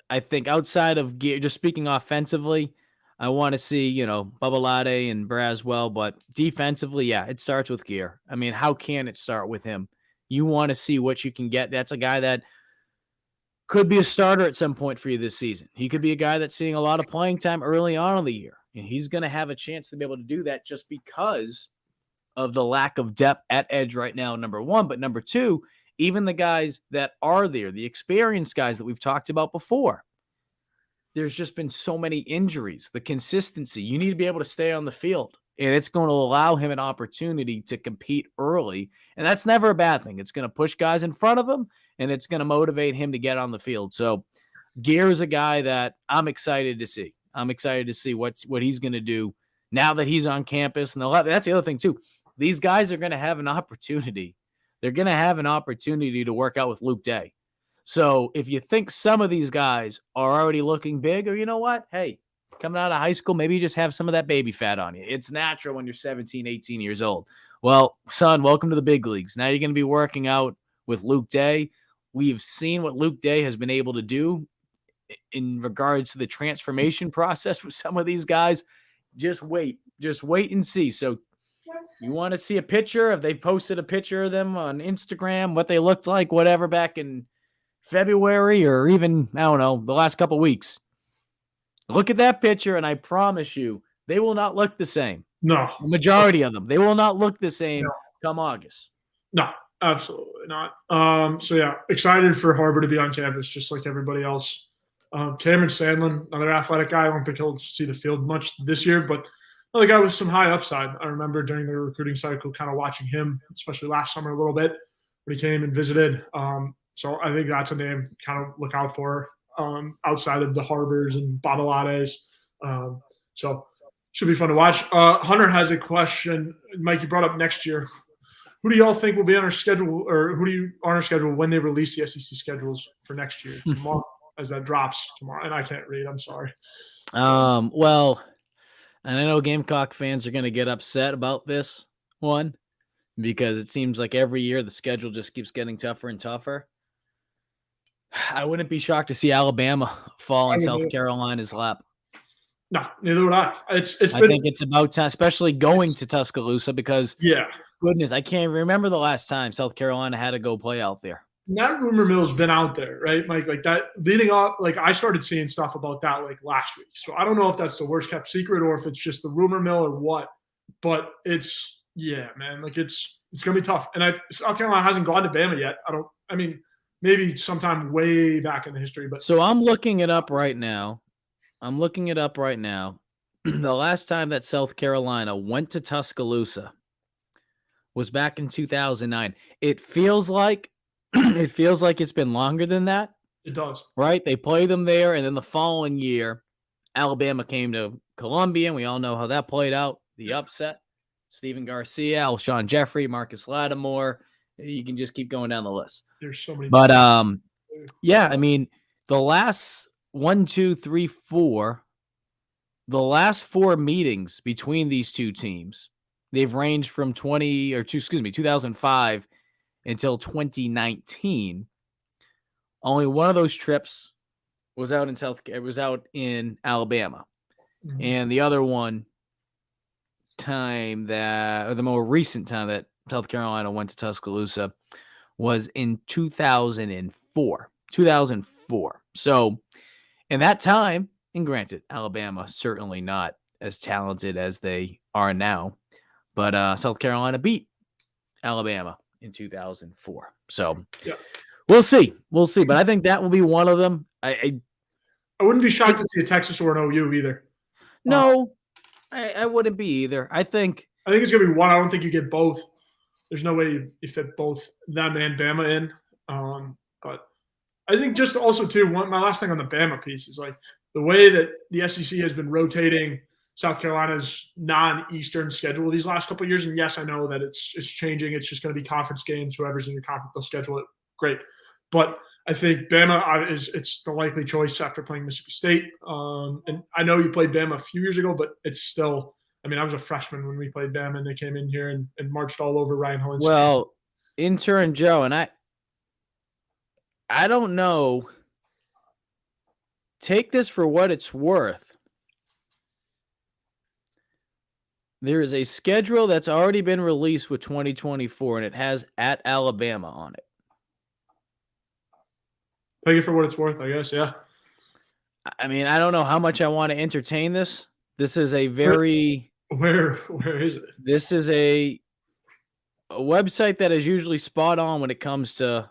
I think outside of Gear, just speaking offensively, I want to see, Babalade and Braswell, but defensively, it starts with Gear. I mean, how can it start with him? You want to see what you can get. That's a guy that could be a starter at some point for you this season. He could be a guy that's seeing a lot of playing time early on in the year, and he's going to have a chance to be able to do that just because of the lack of depth at edge right now, number one. But number two, even the guys that are there, the experienced guys that we've talked about before, there's just been so many injuries. The consistency, you need to be able to stay on the field, and it's going to allow him an opportunity to compete early. And that's never a bad thing. It's going to push guys in front of him, and it's going to motivate him to get on the field. So Gear is a guy that I'm excited to see. I'm excited to see what he's going to do now that he's on campus. And that's the other thing too. These guys are going to have an opportunity. They're going to have an opportunity to work out with Luke Day. So if you think some of these guys are already looking big, or you know what? Hey, coming out of high school, maybe you just have some of that baby fat on you. It's natural when you're 17, 18 years old. Well, son, welcome to the big leagues. Now you're going to be working out with Luke Day. We've seen what Luke Day has been able to do in regards to the transformation process with some of these guys. Just wait and see. So you want to see a picture? If they posted a picture of them on Instagram, what they looked like, whatever, back in February or even, I don't know, the last couple of weeks. Look at that picture, and I promise you, they will not look the same. No. The majority of them. They will not look the same come August. No, absolutely not. So, yeah, excited for Harbor to be on campus, just like everybody else. Cameron Sandlin, another athletic guy. I don't think he'll see the field much this year, but another guy with some high upside. I remember during the recruiting cycle kind of watching him, especially last summer a little bit, when he came and visited. So I think that's a name kind of look out for outside of the Harbors and Babalades. So Should be fun to watch. Hunter has a question. Mike, you brought up next year. Who do y'all think will be on our schedule, or who do you on our schedule when they release the SEC schedules for next year tomorrow, as that drops tomorrow? And I can't read. I'm sorry. Well, and I know Gamecock fans are going to get upset about this one because it seems like every year the schedule just keeps getting tougher and tougher. I wouldn't be shocked to see Alabama fall in South Carolina's lap. No, neither would I. I think it's about time, especially going to Tuscaloosa, because goodness, I can't remember the last time South Carolina had to go play out there. That rumor mill's been out there, right, Mike? Like that leading up, like I started seeing stuff about that like last week. So I don't know if that's the worst kept secret or if it's just the rumor mill or what. But it's man, like it's gonna be tough. And South Carolina hasn't gone to Bama yet. I mean, maybe sometime way back in the history, but so I'm looking it up right now. The last time that South Carolina went to Tuscaloosa was back in 2009. It feels like it's been longer than that. It does. Right? They played them there, and then the following year, Alabama came to Columbia, and we all know how that played out. The upset. Stephen Garcia, Alshon Jeffrey, Marcus Lattimore. You can just keep going down the list. There's so many. But, I mean, the last the last 4 meetings between these two teams, they've ranged from 2005 until 2019. Only one of those trips was out in Alabama. Mm-hmm. And the other one the more recent time that South Carolina went to Tuscaloosa was in 2004. So in that time, and granted, Alabama certainly not as talented as they are now, but South Carolina beat Alabama in 2004. So we'll see. But I think that will be one of them. I wouldn't be shocked to see a Texas or an OU either. No, I wouldn't be either. I think it's going to be one. I don't think you get both. There's no way you fit both them and Bama in. But I think just also, too, my last thing on the Bama piece is like the way that the SEC has been rotating South Carolina's non-Eastern schedule these last couple of years. And yes, I know that it's changing. It's just going to be conference games. Whoever's in your conference, they'll schedule it. Great. But I think Bama it's the likely choice after playing Mississippi State. And I know you played Bama a few years ago, but it's still – I mean, I was a freshman when we played Bama, and they came in here and marched all over Ryan Hollins. Well, Intern Joe, and I don't know. Take this for what it's worth. There is a schedule that's already been released with 2024, and it has at Alabama on it. Take it for what it's worth, I guess, yeah. I mean, I don't know how much I want to entertain this. This is a very... Where is it? This is a website that is usually spot on when it comes to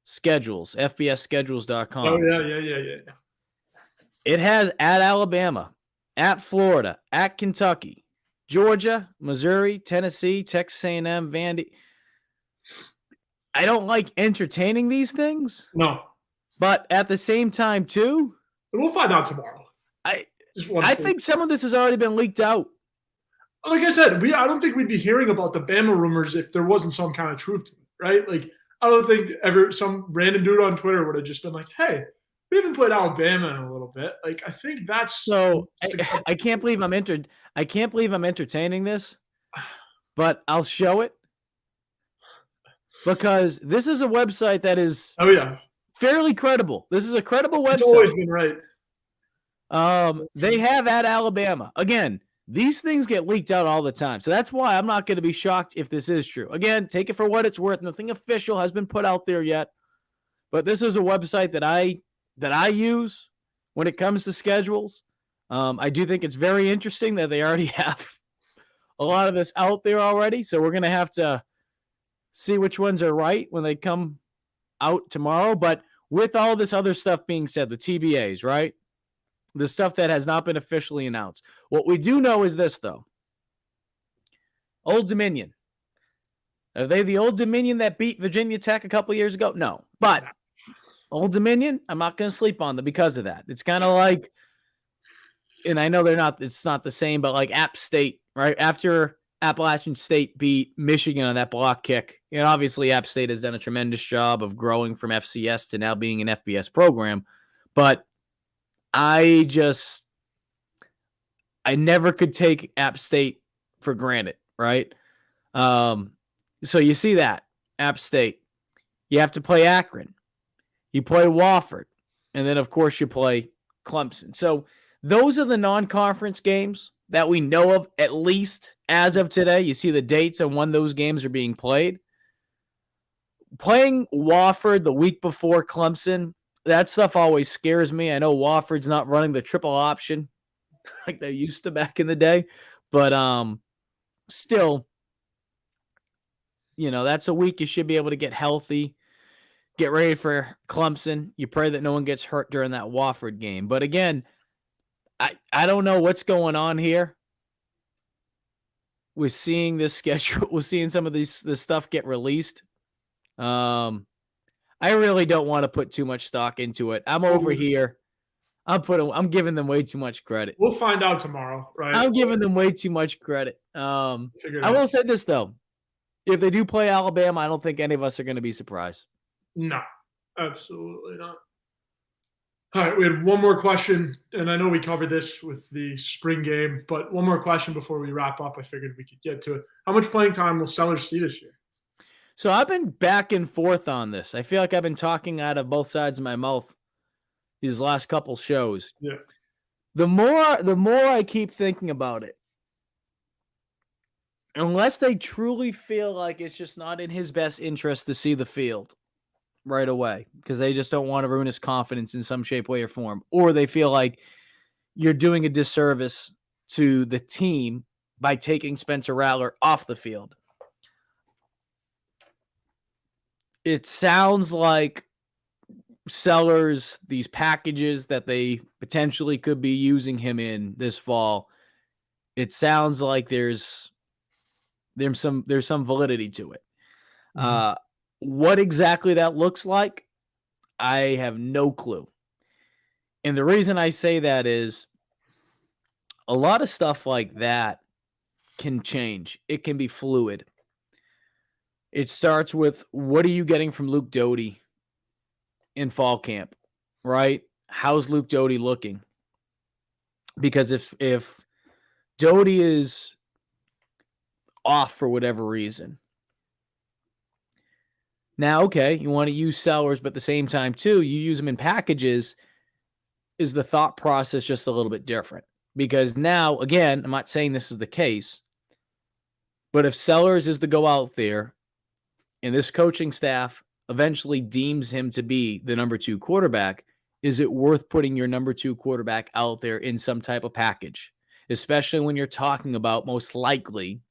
schedules, fbsschedules.com. Oh, yeah. It has at Alabama, at Florida, at Kentucky, Georgia, Missouri, Tennessee, Texas A&M, Vandy. I don't like entertaining these things. No. But at the same time, too. We'll find out tomorrow. I think some of this has already been leaked out. Like I said, I don't think we'd be hearing about the Bama rumors if there wasn't some kind of truth to it, right? Like, I don't think some random dude on Twitter would have just been like, hey, we haven't played Alabama in a little bit. Like, I think that's so. I can't believe I'm entertaining this, but I'll show it because this is a website that is fairly credible. This is a credible website. It's always been right. They have at Alabama again. These things get leaked out all the time. So that's why I'm not going to be shocked if this is true. Again, take it for what it's worth. Nothing official has been put out there yet. But this is a website that I use when it comes to schedules. I do think it's very interesting that they already have a lot of this out there already. So we're going to have to see which ones are right when they come out tomorrow. But with all this other stuff being said, the TBAs, right? The stuff that has not been officially announced. What we do know is this, though. Old Dominion. Are they the Old Dominion that beat Virginia Tech a couple years ago? No. But Old Dominion, I'm not going to sleep on them because of that. It's kind of like and I know it's not the same, but like App State, right? After Appalachian State beat Michigan on that block kick, obviously App State has done a tremendous job of growing from FCS to now being an FBS program. But I never could take App State for granted, right? So you see that, App State. You have to play Akron. You play Wofford. And then, of course, you play Clemson. So those are the non-conference games that we know of, at least as of today. You see the dates on when those games are being played. Playing Wofford the week before Clemson, that stuff always scares me. I know Wofford's not running the triple option like they used to back in the day. But still, that's a week you should be able to get healthy, get ready for Clemson. You pray that no one gets hurt during that Wofford game. But again, I don't know what's going on here. We're seeing this schedule. We're seeing some of this stuff get released. I really don't want to put too much stock into it. I'm over here. I'm giving them way too much credit. We'll find out tomorrow, right? I'm giving them way too much credit. I will say this, though. If they do play Alabama, I don't think any of us are going to be surprised. No, absolutely not. All right, we had one more question, and I know we covered this with the spring game, but one more question before we wrap up. I figured we could get to it. How much playing time will Sellers see this year? So I've been back and forth on this. I feel like I've been talking out of both sides of my mouth these last couple shows. Yeah. The more I keep thinking about it, unless they truly feel like it's just not in his best interest to see the field right away because they just don't want to ruin his confidence in some shape, way, or form, or they feel like you're doing a disservice to the team by taking Spencer Rattler off the field. It sounds like Sellers, these packages that they potentially could be using him in this fall, it sounds like there's some validity to it. Mm-hmm. What exactly that looks like, I have no clue. And the reason I say that is a lot of stuff like that can change. It can be fluid. It starts with, what are you getting from Luke Doty in fall camp, right? How's Luke Doty looking? Because if Doty is off for whatever reason, now, okay, you want to use Sellers, but at the same time, too, you use them in packages, is the thought process just a little bit different? Because now, again, I'm not saying this is the case, but if Sellers is to go out there and this coaching staff eventually deems him to be the number 2 quarterback, is it worth putting your number 2 quarterback out there in some type of package? Especially when you're talking about most likely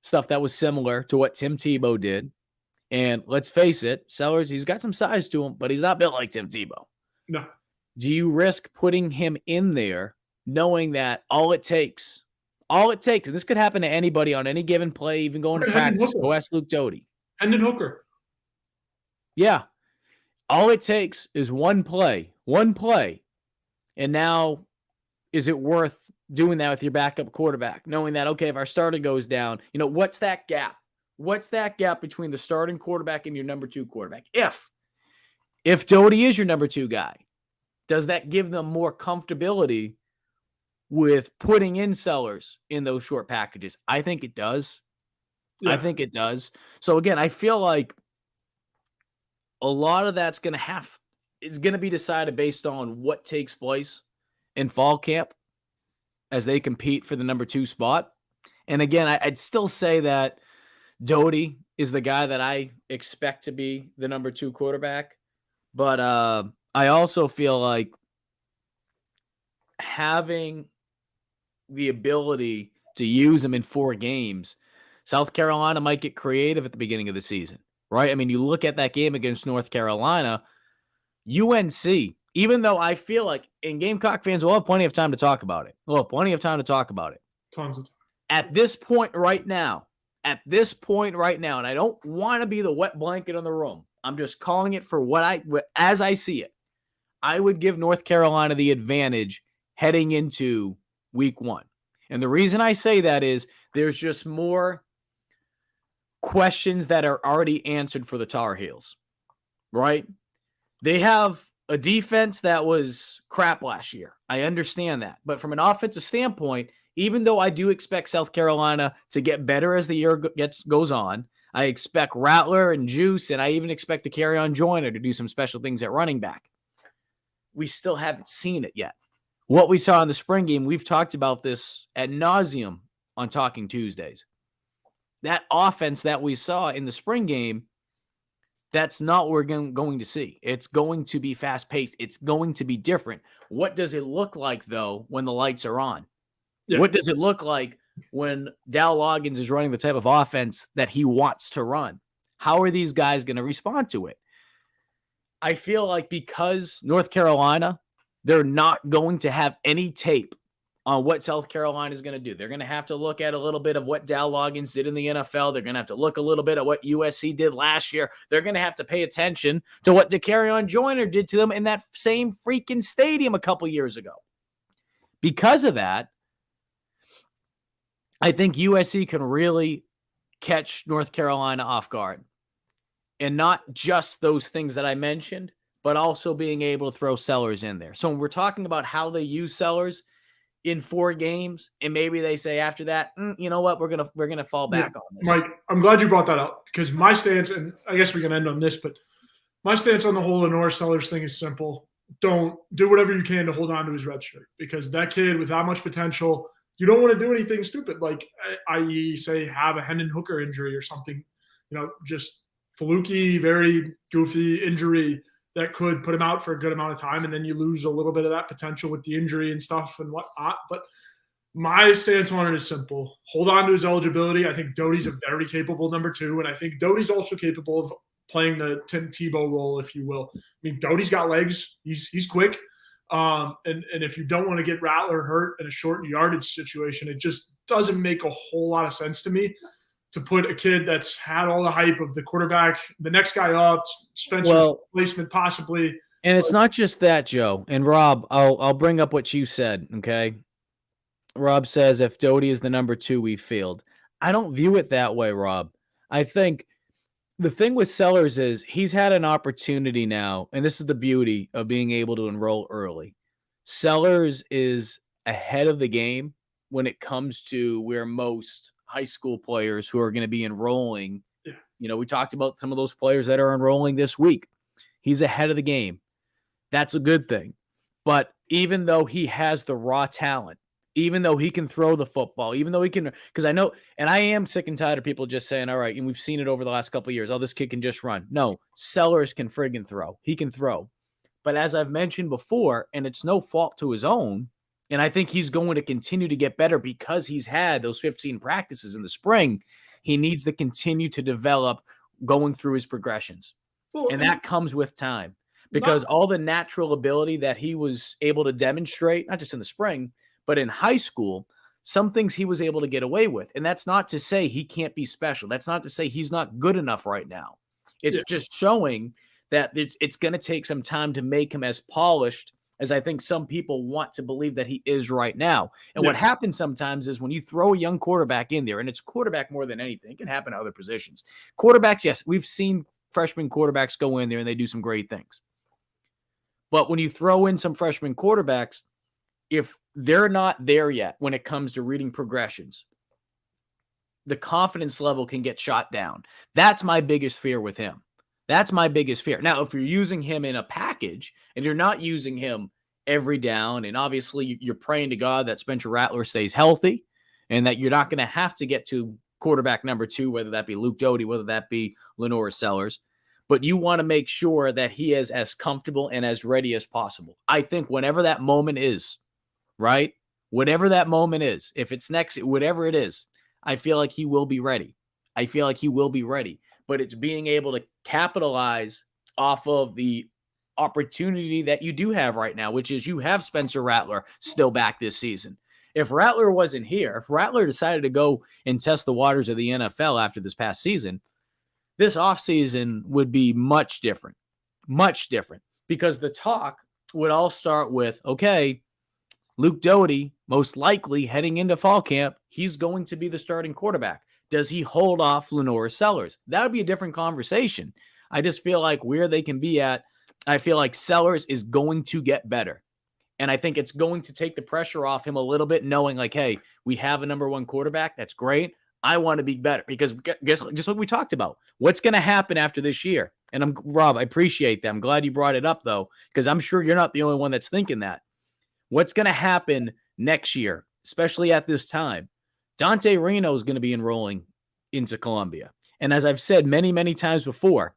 stuff that was similar to what Tim Tebow did. And let's face it, Sellers, he's got some size to him, but he's not built like Tim Tebow. No. Do you risk putting him in there knowing that all it takes, and this could happen to anybody on any given play, even going to practice, go ask Luke Doty. Hendon Hooker. Yeah. All it takes is one play. And now, is it worth doing that with your backup quarterback? Knowing that, okay, if our starter goes down, what's that gap? What's that gap between the starting quarterback and your number 2 quarterback? If Doty is your number 2 guy, does that give them more comfortability with putting in Sellers in those short packages? I think it does. Yeah. I think it does. So again, I feel like a lot of that's is going to be decided based on what takes place in fall camp as they compete for the number 2 spot. And again, I'd still say that Doty is the guy that I expect to be the number 2 quarterback. But I also feel like having the ability to use him in 4 games, South Carolina might get creative at the beginning of the season, right? I mean, you look at that game against North Carolina, UNC, even though I feel like, and Gamecock fans will have plenty of time to talk about it. Tons of time. At this point right now, and I don't want to be the wet blanket in the room, I'm just calling it for as I see it. I would give North Carolina the advantage heading into week 1. And the reason I say that is there's just more questions that are already answered for the Tar Heels, right? They have a defense that was crap last year. I understand that. But from an offensive standpoint, even though I do expect South Carolina to get better as the year goes on, I expect Rattler and Juice, and I even expect to carry on Joyner to do some special things at running back. We still haven't seen it yet. What we saw in the spring game, we've talked about this ad nauseum on Talking Tuesdays. That offense that we saw in the spring game, that's not what we're going to see. It's going to be fast-paced. It's going to be different. What does it look like, though, when the lights are on? Yeah. What does it look like when Dow Loggins is running the type of offense that he wants to run? How are these guys going to respond to it? I feel like because North Carolina, they're not going to have any tape on what South Carolina is going to do. They're going to have to look at a little bit of what Dow Loggins did in the NFL. They're going to have to look a little bit at what USC did last year. They're going to have to pay attention to what DeCarrion Joyner did to them in that same freaking stadium a couple years ago. Because of that, I think USC can really catch North Carolina off guard. And not just those things that I mentioned, but also being able to throw Sellers in there. So when we're talking about how they use Sellers in 4 games, and maybe they say after that, you know what, we're gonna fall back on this. Mike, I'm glad you brought that up because my stance, and I guess we can end on this, but my stance on the whole Lenore Sellers thing is simple. Don't do whatever you can to hold on to his red shirt because that kid with that much potential, you don't want to do anything stupid like, i.e., say have a Hendon Hooker injury or something, just fluky, very goofy injury that could put him out for a good amount of time, and then you lose a little bit of that potential with the injury and stuff and whatnot. But my stance on it is simple. Hold on to his eligibility. I think Doty's a very capable number 2, and I think Doty's also capable of playing the Tim Tebow role, if you will. I mean, Doty's got legs. He's quick. And if you don't want to get Rattler hurt in a short yardage situation, it just doesn't make a whole lot of sense to me to put a kid that's had all the hype of the quarterback, the next guy up, Spencer's replacement possibly. And it's not just that, Joe. And Rob, I'll bring up what you said, okay? Rob says, if Doty is the number 2, we failed. I don't view it that way, Rob. I think the thing with Sellers is he's had an opportunity now, and this is the beauty of being able to enroll early. Sellers is ahead of the game when it comes to where most high school players who are going to be enrolling. Yeah. We talked about some of those players that are enrolling this week. He's ahead of the game. That's a good thing. But even though he has the raw talent, even though he can throw the football, even though he can, because I know, and I am sick and tired of people just saying, all right, and we've seen it over the last couple of years, oh, this kid can just run. No, Sellers can friggin' throw. He can throw. But as I've mentioned before, and it's no fault to his own, and I think he's going to continue to get better because he's had those 15 practices in the spring. He needs to continue to develop going through his progressions. And that comes with time because all the natural ability that he was able to demonstrate, not just in the spring, but in high school, some things he was able to get away with. And that's not to say he can't be special. That's not to say he's not good enough right now. It's just showing that it's going to take some time to make him as polished as I think some people want to believe that he is right now. And what happens sometimes is when you throw a young quarterback in there, and it's quarterback more than anything, it can happen to other positions. Quarterbacks, yes, we've seen freshman quarterbacks go in there and they do some great things. But when you throw in some freshman quarterbacks, if they're not there yet when it comes to reading progressions, the confidence level can get shot down. That's my biggest fear with him. That's my biggest fear. Now, if you're using him in a package and you're not using him every down, and obviously you're praying to God that Spencer Rattler stays healthy and that you're not going to have to get to quarterback number 2, whether that be Luke Doty, whether that be Lenore Sellers, but you want to make sure that he is as comfortable and as ready as possible. I think whenever that moment is, right? Whatever that moment is, if it's next, whatever it is, I feel like he will be ready. I feel like he will be ready. But it's being able to capitalize off of the opportunity that you do have right now, which is you have Spencer Rattler still back this season. If Rattler wasn't here, if Rattler decided to go and test the waters of the NFL after this past season, this offseason would be much different, because the talk would all start with, okay, Luke Doty, most likely heading into fall camp, he's going to be the starting quarterback. Does he hold off Lenore Sellers? That would be a different conversation. I just feel like where they can be at, I feel like Sellers is going to get better. And I think it's going to take the pressure off him a little bit, knowing like, hey, we have a number one quarterback. That's great. I want to be better because guess just like we talked about, what's going to happen after this year? And Rob, I appreciate that. I'm glad you brought it up though, because I'm sure you're not the only one that's thinking that. What's going to happen next year, especially at this time? Dante Reno is going to be enrolling into Columbia. And as I've said many, many times before,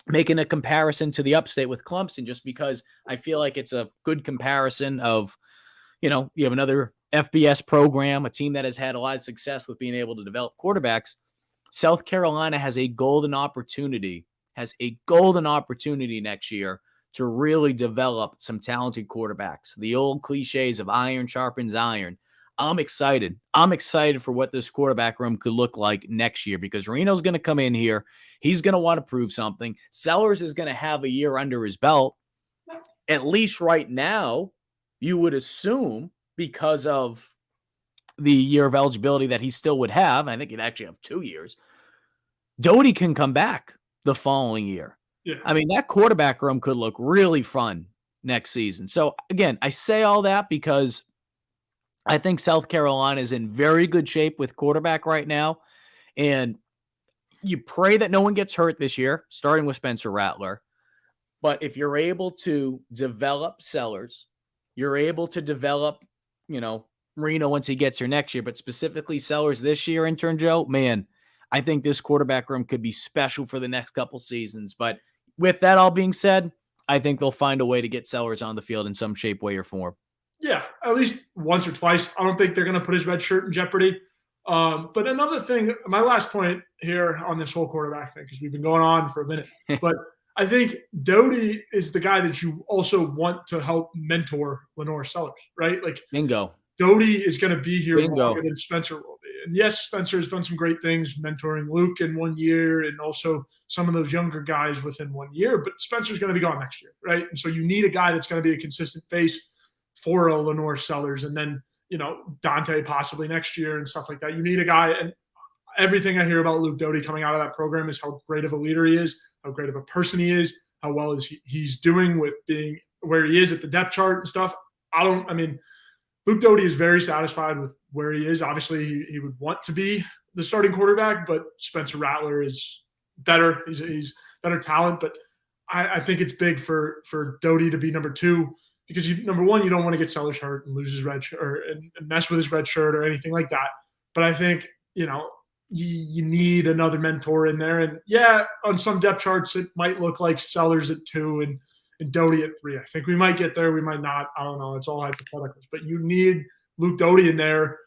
making a comparison to the upstate with Clemson, just because I feel like it's a good comparison of, you have another FBS program, a team that has had a lot of success with being able to develop quarterbacks. South Carolina has a golden opportunity next year to really develop some talented quarterbacks. The old cliches of iron sharpens iron. I'm excited. I'm excited for what this quarterback room could look like next year because Reno's going to come in here. He's going to want to prove something. Sellers is going to have a year under his belt. At least right now, you would assume because of the year of eligibility that he still would have, I think he'd actually have 2 years, Doty can come back the following year. Yeah. I mean, that quarterback room could look really fun next season. So, again, I say all that because I think South Carolina is in very good shape with quarterback right now. And you pray that no one gets hurt this year, starting with Spencer Rattler. But if you're able to develop Sellers, you're able to develop, Reno once he gets here next year, but specifically Sellers this year, Intern Joe, man, I think this quarterback room could be special for the next couple seasons. But with that all being said, I think they'll find a way to get Sellers on the field in some shape, way, or form. Yeah, at least once or twice. I don't think they're going to put his red shirt in jeopardy. But another thing, my last point here on this whole quarterback thing, because we've been going on for a minute, but I think Doty is the guy that you also want to help mentor Lenore Sellers, right? Like, bingo. Doty is going to be here Bingo. longer than Spencer will be. And yes, Spencer has done some great things mentoring Luke in 1 year and also some of those younger guys within 1 year, but Spencer's going to be gone next year, right? And so you need a guy that's going to be a consistent face for a Lenore Sellers and then, Dante possibly next year and stuff like that. You need a guy, and everything I hear about Luke Doty coming out of that program is how great of a leader he is, how great of a person he is, how well is he's doing with being where he is at the depth chart and stuff. Luke Doty is very satisfied with where he is. Obviously, he would want to be the starting quarterback, but Spencer Rattler is better. He's better talent, but I think it's big for Doty to be number two because number one, you don't want to get Sellers hurt and lose his red shirt and mess with his red shirt or anything like that. But I think you need another mentor in there, and yeah, on some depth charts it might look like Sellers at 2 and Doty at 3. I think we might get there. We might not. I don't know. It's all hypotheticals. But you need Luke Doty in there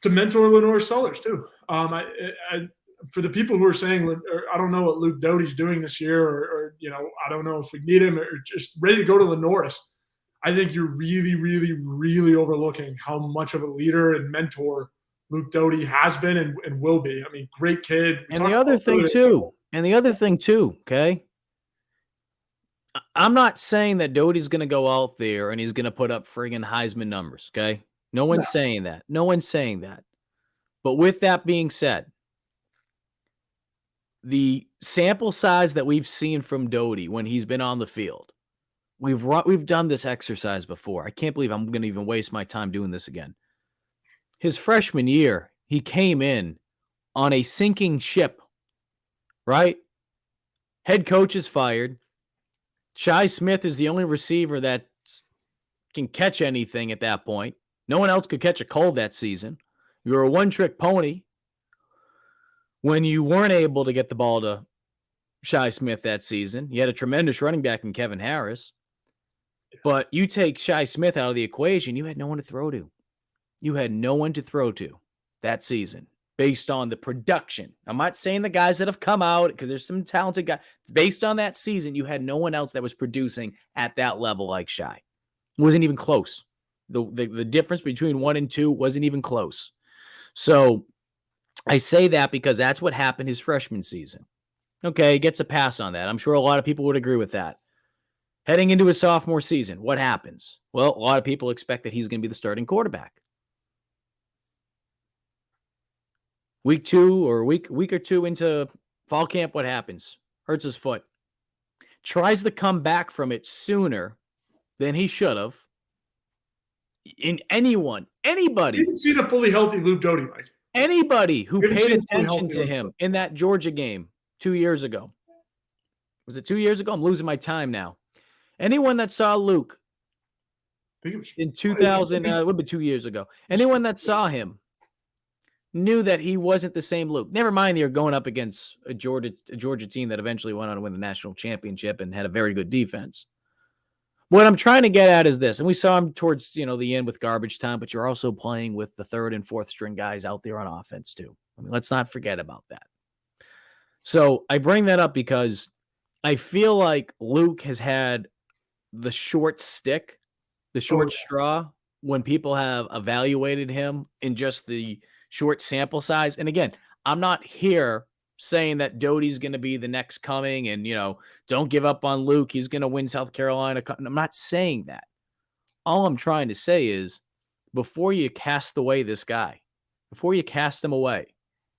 to mentor Lenore Sellers too. For the people who are saying, I don't know what Luke Doty's doing this year, or I don't know if we need him, or just ready to go to Lenore. I think you're really, really, really overlooking how much of a leader and mentor Luke Doty has been and will be. I mean, great kid. And the other thing too, okay? I'm not saying that Doty's going to go out there and he's going to put up friggin' Heisman numbers, okay? No one's saying that. No one's saying that. But with that being said, the sample size that we've seen from Doty when he's been on the field, we've done this exercise before. I can't believe I'm going to even waste my time doing this again. His freshman year, he came in on a sinking ship, right? Head coach is fired. Shi Smith is the only receiver that can catch anything at that point. No one else could catch a cold that season. You were a one-trick pony when you weren't able to get the ball to Shi Smith that season. You had a tremendous running back in Kevin Harris. But you take Shi Smith out of the equation, you had no one to throw to. You had no one to throw to that season based on the production. I'm not saying the guys that have come out because there's some talented guys. Based on that season, you had no one else that was producing at that level like Shi. It wasn't even close. The difference between 1 and 2 wasn't even close. So I say that because that's what happened his freshman season. Okay, he gets a pass on that. I'm sure a lot of people would agree with that. Heading into his sophomore season, what happens? Well, a lot of people expect that he's going to be the starting quarterback. Week 2 or week or two into fall camp, what happens? Hurts his foot. Tries to come back from it sooner than he should have. In anybody. You didn't see the fully healthy Luke Doty, Mike. Anybody who paid attention to him in that Georgia game 2 years ago. Was it 2 years ago? I'm losing my time now. Anyone that saw Luke in 2000, it would be 2 years ago. Anyone that saw him knew that he wasn't the same Luke. Never mind you're going up against a Georgia team that eventually went on to win the national championship and had a very good defense. What I'm trying to get at is this, and we saw him towards, the end with garbage time, but you're also playing with the third and fourth string guys out there on offense too. I mean, let's not forget about that. So I bring that up because I feel like Luke has had the short stick, the short straw when people have evaluated him in just the short sample size. And again, I'm not here saying that Doty's going to be the next coming and, don't give up on Luke. He's going to win South Carolina. I'm not saying that. All I'm trying to say is before you cast away this guy, before you cast him away,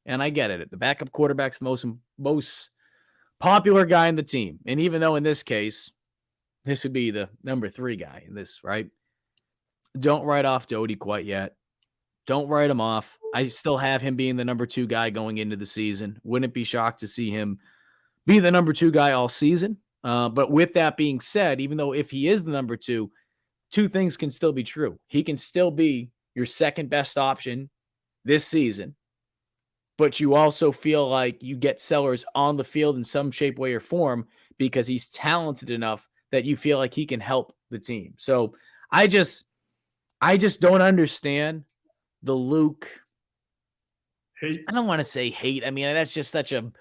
and I get it, the backup quarterback's the most popular guy in the team. And even though in this case, this would be the number 3 guy in this, right? Don't write off Doty quite yet. Don't write him off. I still have him being the number 2 guy going into the season. Wouldn't be shocked to see him be the number 2 guy all season. But with that being said, even though if he is the number 2, 2 things can still be true. He can still be your second best option this season, but you also feel like you get Sellers on the field in some shape, way, or form because he's talented enough that you feel like he can help the team. So I just don't understand the Luke hate. I don't want to say hate. I mean, that's just such a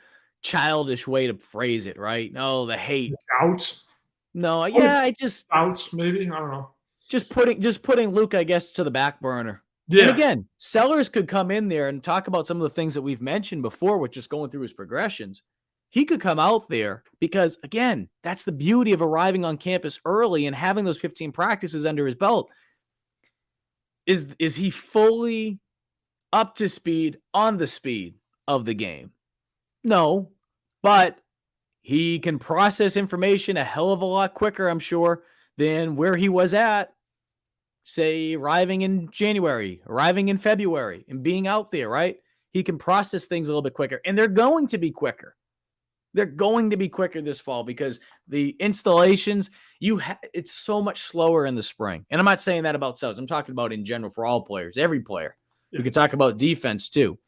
childish way to phrase it, right? No, the hate. Doubt. No, yeah, I just doubt, maybe. I don't know. Just putting Luke, I guess, to the back burner. Yeah. And again, Sellers could come in there and talk about some of the things that we've mentioned before with just going through his progressions. He could come out there because, again, that's the beauty of arriving on campus early and having those 15 practices under his belt. Is he fully up to speed on the speed of the game? No, but he can process information a hell of a lot quicker, I'm sure, than where he was at, say, arriving in January, arriving in February, and being out there, right? He can process things a little bit quicker, and they're going to be quicker. They're going to be quicker this fall because the installations, it's so much slower in the spring. And I'm not saying that about Sellers. I'm talking about in general for all players, every player. Yeah. We could talk about defense too.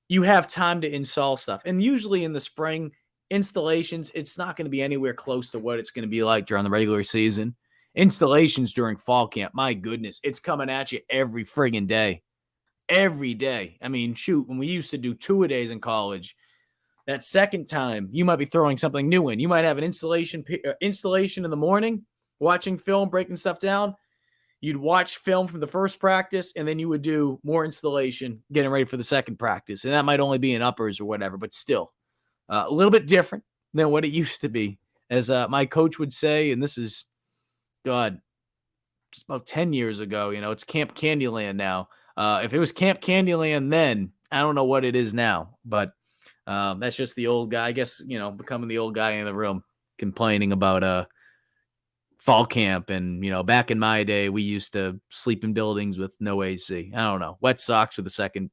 You have time to install stuff. And usually in the spring installations, it's not going to be anywhere close to what it's going to be like during the regular season. Installations during fall camp, my goodness, it's coming at you every friggin' day. Every day. I mean, shoot, when we used to do 2-a-days in college, that second time, you might be throwing something new in. You might have an installation in the morning, watching film, breaking stuff down. You'd watch film from the first practice, and then you would do more installation, getting ready for the second practice. And that might only be in uppers or whatever, but still a little bit different than what it used to be. As my coach would say, and this is, God, just about 10 years ago, it's Camp Candyland now. If it was Camp Candyland then, I don't know what it is now, but that's just the old guy, I guess, becoming the old guy in the room complaining about fall camp. And, back in my day, we used to sleep in buildings with no AC. I don't know. Wet socks and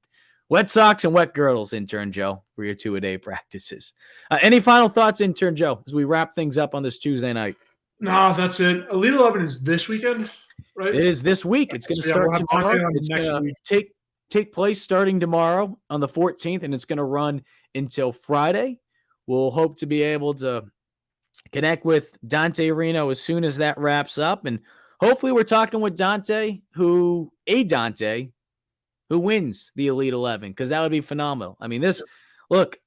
wet girdles, Intern Joe, for your 2-a-day practices. Any final thoughts, Intern Joe, as we wrap things up on this Tuesday night? No, that's it. Elite 11 is this weekend, right? It is this week. It's going to start tomorrow. It's going to take place starting tomorrow on the 14th, and it's going to run until Friday. We'll hope to be able to connect with Dante Reno as soon as that wraps up. And hopefully we're talking with Dante who wins the Elite 11, because that would be phenomenal. I mean, look,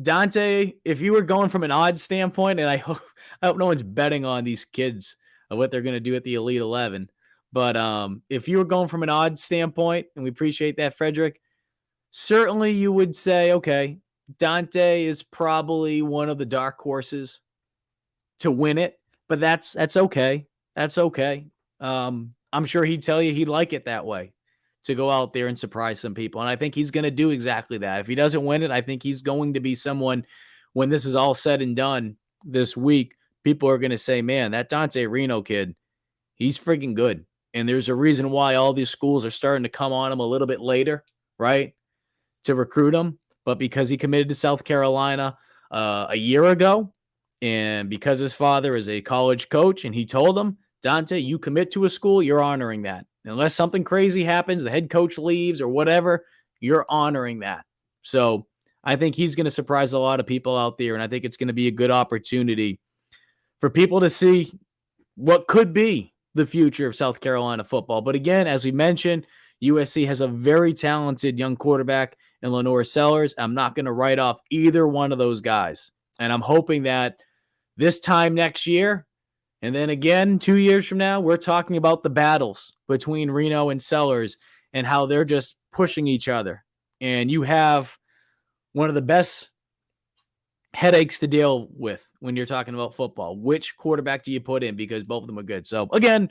Dante, if you were going from an odds standpoint, and I hope no one's betting on these kids of what they're going to do at the Elite 11, but if you were going from an odds standpoint, and we appreciate that, Frederick, certainly you would say, okay, Dante is probably one of the dark horses to win it. but that's okay. That's okay. I'm sure he'd tell you he'd like it that way, to go out there and surprise some people. And I think he's going to do exactly that. If he doesn't win it, I think he's going to be someone, when this is all said and done this week, people are going to say, man, that Dante Reno kid, he's freaking good. And there's a reason why all these schools are starting to come on him a little bit later, right, to recruit him. But because he committed to South Carolina a year ago, and because his father is a college coach and he told him, Dante, you commit to a school, you're honoring that. Unless something crazy happens, the head coach leaves or whatever, you're honoring that. So I think he's going to surprise a lot of people out there. And I think it's going to be a good opportunity for people to see what could be the future of South Carolina football. But again, as we mentioned, USC has a very talented young quarterback in Lenore Sellers. I'm not going to write off either one of those guys. And I'm hoping that this time next year, and then again 2 years from now, we're talking about the battles between Reno and Sellers and how they're just pushing each other. And you have one of the best headaches to deal with when you're talking about football. Which quarterback do you put in? Because both of them are good. So again,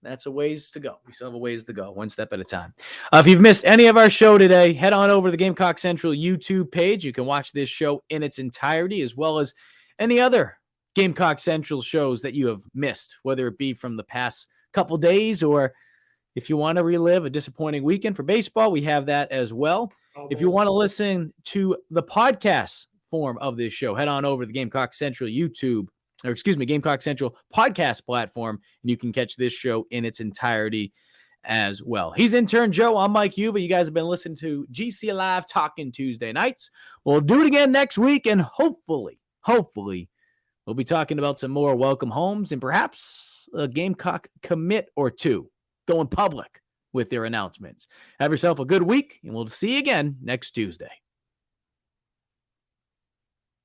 that's a ways to go. We still have a ways to go, one step at a time. If you've missed any of our show today, head on over to the Gamecock Central YouTube page. You can watch this show in its entirety, as well as any other Gamecock Central shows that you have missed, whether it be from the past couple days or if you want to relive a disappointing weekend for baseball, we have that as well. If you want to listen to the podcast form of this show, head on over to the Gamecock Central Gamecock Central podcast platform, and you can catch this show in its entirety as well. He's Intern Joe. I'm Mike Yuba. You guys have been listening to GC Live Talking Tuesday nights. We'll do it again next week, and hopefully, we'll be talking about some more welcome homes and perhaps a Gamecock commit or two going public with their announcements. Have yourself a good week, and we'll see you again next Tuesday.